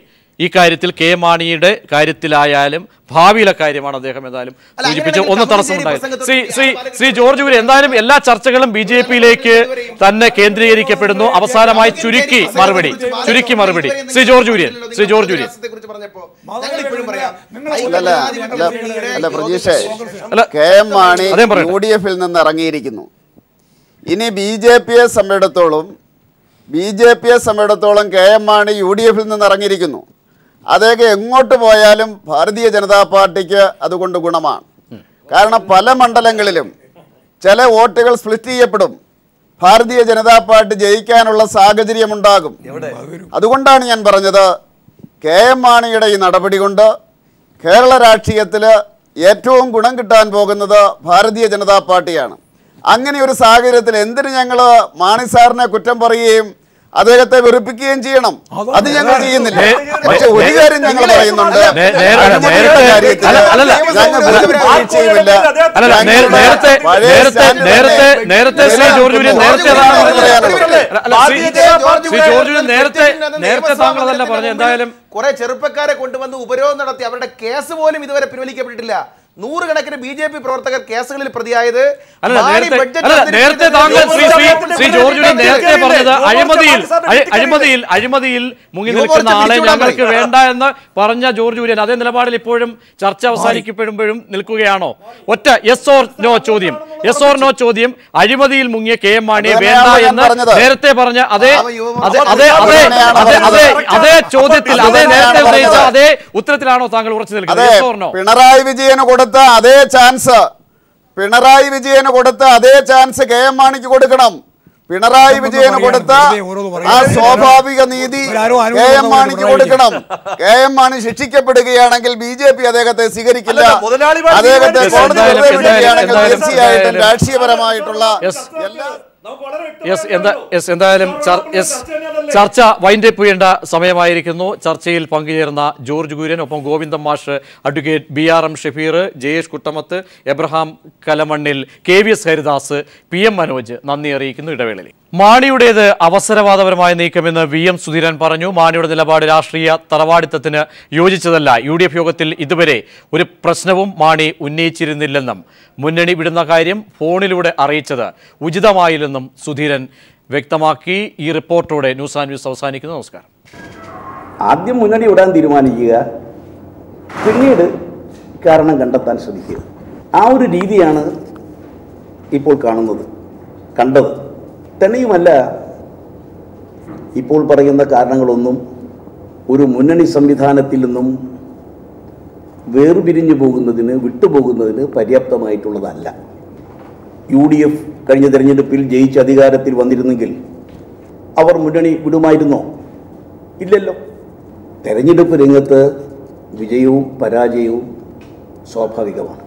ഈ കാര്യത്തിൽ കെ മാണിയുടെ കാര്യത്തിലായാലും ഭാവിയിലെ കാര്യമാണ് അദ്ദേഹം എന്തായാലും സൂചിപ്പിച്ച് ഒന്ന് തടസ്സമുണ്ടായത്. ശ്രീ ജോർജ് കുര്യൻ, എന്തായാലും എല്ലാ ചർച്ചകളും BJPയിലേക്ക് തന്നെ കേന്ദ്രീകരിക്കപ്പെടുന്നു. അവസാനമായി ചുരുക്കി മറുപടി. ശ്രീ ജോർജ് കുര്യൻ. കെ.എം. മാണി UDFൽ നിന്ന് ഇറങ്ങിയിരിക്കുന്നു. ഇനി BJPയെ സംബന്ധിച്ചിടത്തോളം കെ.എം. മാണി UDFൽ നിന്ന് ഇറങ്ങിയിരിക്കുന്നു. അദ്ദേഹം എങ്ങോട്ട് പോയാലും ഭാരതീയ ജനതാ പാർട്ടിക്ക് അതുകൊണ്ട് ഗുണമാണ്. കാരണം പല മണ്ഡലങ്ങളിലും ചില വോട്ടുകൾ സ്പ്ലിറ്റ് ചെയ്യപ്പെടും. ഭാരതീയ ജനതാ പാർട്ടി ജയിക്കാനുള്ള സാഹചര്യമുണ്ടാകും. അതുകൊണ്ടാണ് ഞാൻ പറഞ്ഞത്, കെ.എം. മാണിയുടെ ഈ നടപടി കൊണ്ട് കേരള രാഷ്ട്രീയത്തിൽ ഏറ്റവും ഗുണം കിട്ടാൻ പോകുന്നത് ഭാരതീയ ജനതാ പാർട്ടിയാണ്. അങ്ങനെ ഒരു സാഹചര്യത്തിൽ എന്തിന് ഞങ്ങൾ മാണി സാറിനെ കുറ്റം പറയുകയും അദ്ദേഹത്തെ വെറുപ്പിക്കുകയും ചെയ്യണം? അത് ഞങ്ങൾ ചെയ്യുന്നില്ല. പക്ഷെ ഒരു കാര്യം ഞങ്ങൾ പറയുന്നുണ്ട്, നേരത്തെ താങ്കൾ തന്നെ പറഞ്ഞു. എന്തായാലും കുറെ ചെറുപ്പക്കാരെ കൊണ്ടുവന്ന് ഉപരോധം നടത്തി അവരുടെ കേസ് പോലും ഇതുവരെ പിൻവലിക്കപ്പെട്ടിട്ടില്ല. നൂറുകണക്കിന് BJP പ്രവർത്തകർ കേസുകളിൽ പ്രതിയായത്. നേരത്തെ താങ്കൾ ശ്രീ ജോർജ് നേരത്തെ പറഞ്ഞത് അഴിമതിയിൽ മുങ്ങി നിൽക്കുന്ന ആളെ ഞങ്ങൾക്ക് വേണ്ട എന്ന് പറഞ്ഞ ജോർജ് കുര്യൻ അതേ നിലപാടിൽ ഇപ്പോഴും ചർച്ച അവസാനിക്കപ്പെടുമ്പോഴും നിൽക്കുകയാണോ? ഒറ്റ യെസ് ഓർ നോ ചോദ്യം. അഴിമതിയിൽ മുങ്ങിയ കെ.എം. മാണിയെ വേണ്ട എന്ന് നേരത്തെ പറഞ്ഞ അതേ ചോദ്യത്തിൽ നേരത്തെ ഉന്നയിച്ച അതേ ഉത്തരത്തിലാണോ താങ്കൾ ഉറച്ചു നിൽക്കുന്നത്? Yes or no? പിണറായി വിജയന് കൊടുത്ത അതേ ചാൻസ് കെ.എം. മാണിക്ക് കൊടുക്കണം. പിണറായി വിജയന് കൊടുത്ത ആ സ്വാഭാവിക നീതി കെ.എം. മാണിക്ക് കൊടുക്കണം. കെ.എം. മാണി ശിക്ഷിക്കപ്പെടുകയാണെങ്കിൽ BJP അദ്ദേഹത്തെ സ്വീകരിക്കില്ല. അദ്ദേഹത്തെ കോടതിയാണെങ്കിൽ തീർച്ചയായിട്ടും രാഷ്ട്രീയപരമായിട്ടുള്ള എല്ലാ എന്തായാലും ചർച്ച വൈൻഡപ്പ് ചെയ്യേണ്ട സമയമായിരിക്കുന്നു. ചർച്ചയിൽ പങ്കുചേർന്ന ജോർജ് കുര്യൻ, ഒപ്പം ഗോവിന്ദൻ മാഷ്, advocate BRM Shafeer, Jayesh Kuttamath, Abraham Kalamannil, KVS Haridas, PM Manoj നന്ദി അറിയിക്കുന്നു. ഇടവേളയിൽ മാണിയുടേത് അവസരവാദപരമായ നീക്കമെന്ന് VM സുധീരൻ പറഞ്ഞു. മാണിയുടെ നിലപാട് രാഷ്ട്രീയ തറവാടിത്തത്തിന് യോജിച്ചതല്ല. UDF യോഗത്തിൽ ഇതുവരെ ഒരു പ്രശ്നവും മാണി ഉന്നയിച്ചിരുന്നില്ലെന്നും മുന്നണി വിടുന്ന കാര്യം ഫോണിലൂടെ അറിയിച്ചത് ഉചിതമായില്ലെന്നും സുധീരൻ വ്യക്തമാക്കി. ഈ റിപ്പോർട്ടോടെ ന്യൂസ് ആൻഡ് വ്യൂസ് അവസാനിക്കുന്നു. നമസ്കാരം. ആദ്യം മുന്നണി വിടാൻ തീരുമാനിക്കുക, പിന്നീട് കാരണം കണ്ടെത്താൻ ശ്രമിക്കുക. ആ ഒരു രീതിയാണ് ഇപ്പോൾ കണ്ടത്. തന്നെയുമല്ല, ഇപ്പോൾ പറയുന്ന കാരണങ്ങളൊന്നും ഒരു മുന്നണി സംവിധാനത്തിൽ നിന്നും വേർപിരിഞ്ഞു വിട്ടുപോകുന്നതിന് പര്യാപ്തമായിട്ടുള്ളതല്ല. UDF കഴിഞ്ഞ തെരഞ്ഞെടുപ്പിൽ ജയിച്ച് അധികാരത്തിൽ വന്നിരുന്നെങ്കിൽ അവർ മുന്നണി വിടുമായിരുന്നോ? ഇല്ലല്ലോ. തെരഞ്ഞെടുപ്പ് രംഗത്ത് വിജയവും പരാജയവും സ്വാഭാവികമാണ്.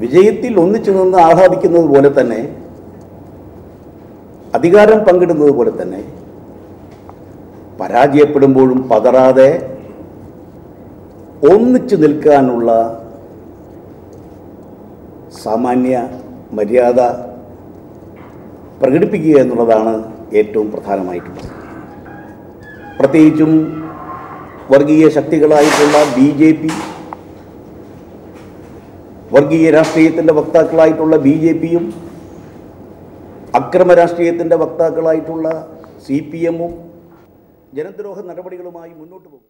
വിജയത്തിൽ ഒന്നിച്ചു നിന്ന് ആഹ്ലാദിക്കുന്നത് പോലെ തന്നെ, അധികാരം പങ്കിടുന്നത് പോലെ തന്നെ, പരാജയപ്പെടുമ്പോഴും പതറാതെ ഒന്നിച്ചു നിൽക്കാനുള്ള സാമാന്യ മര്യാദ പ്രകടിപ്പിക്കുക എന്നുള്ളതാണ് ഏറ്റവും പ്രധാനമായിട്ടുള്ളത്. പ്രത്യേകിച്ചും വർഗീയ ശക്തികളായിട്ടുള്ള BJP, വർഗീയ രാഷ്ട്രീയത്തിൻ്റെ വക്താക്കളായിട്ടുള്ള BJPയും അക്രമ രാഷ്ട്രീയത്തിൻ്റെ വക്താക്കളായിട്ടുള്ള CPM-ഉം ജനദ്രോഹ നടപടികളുമായി മുന്നോട്ട് പോകും.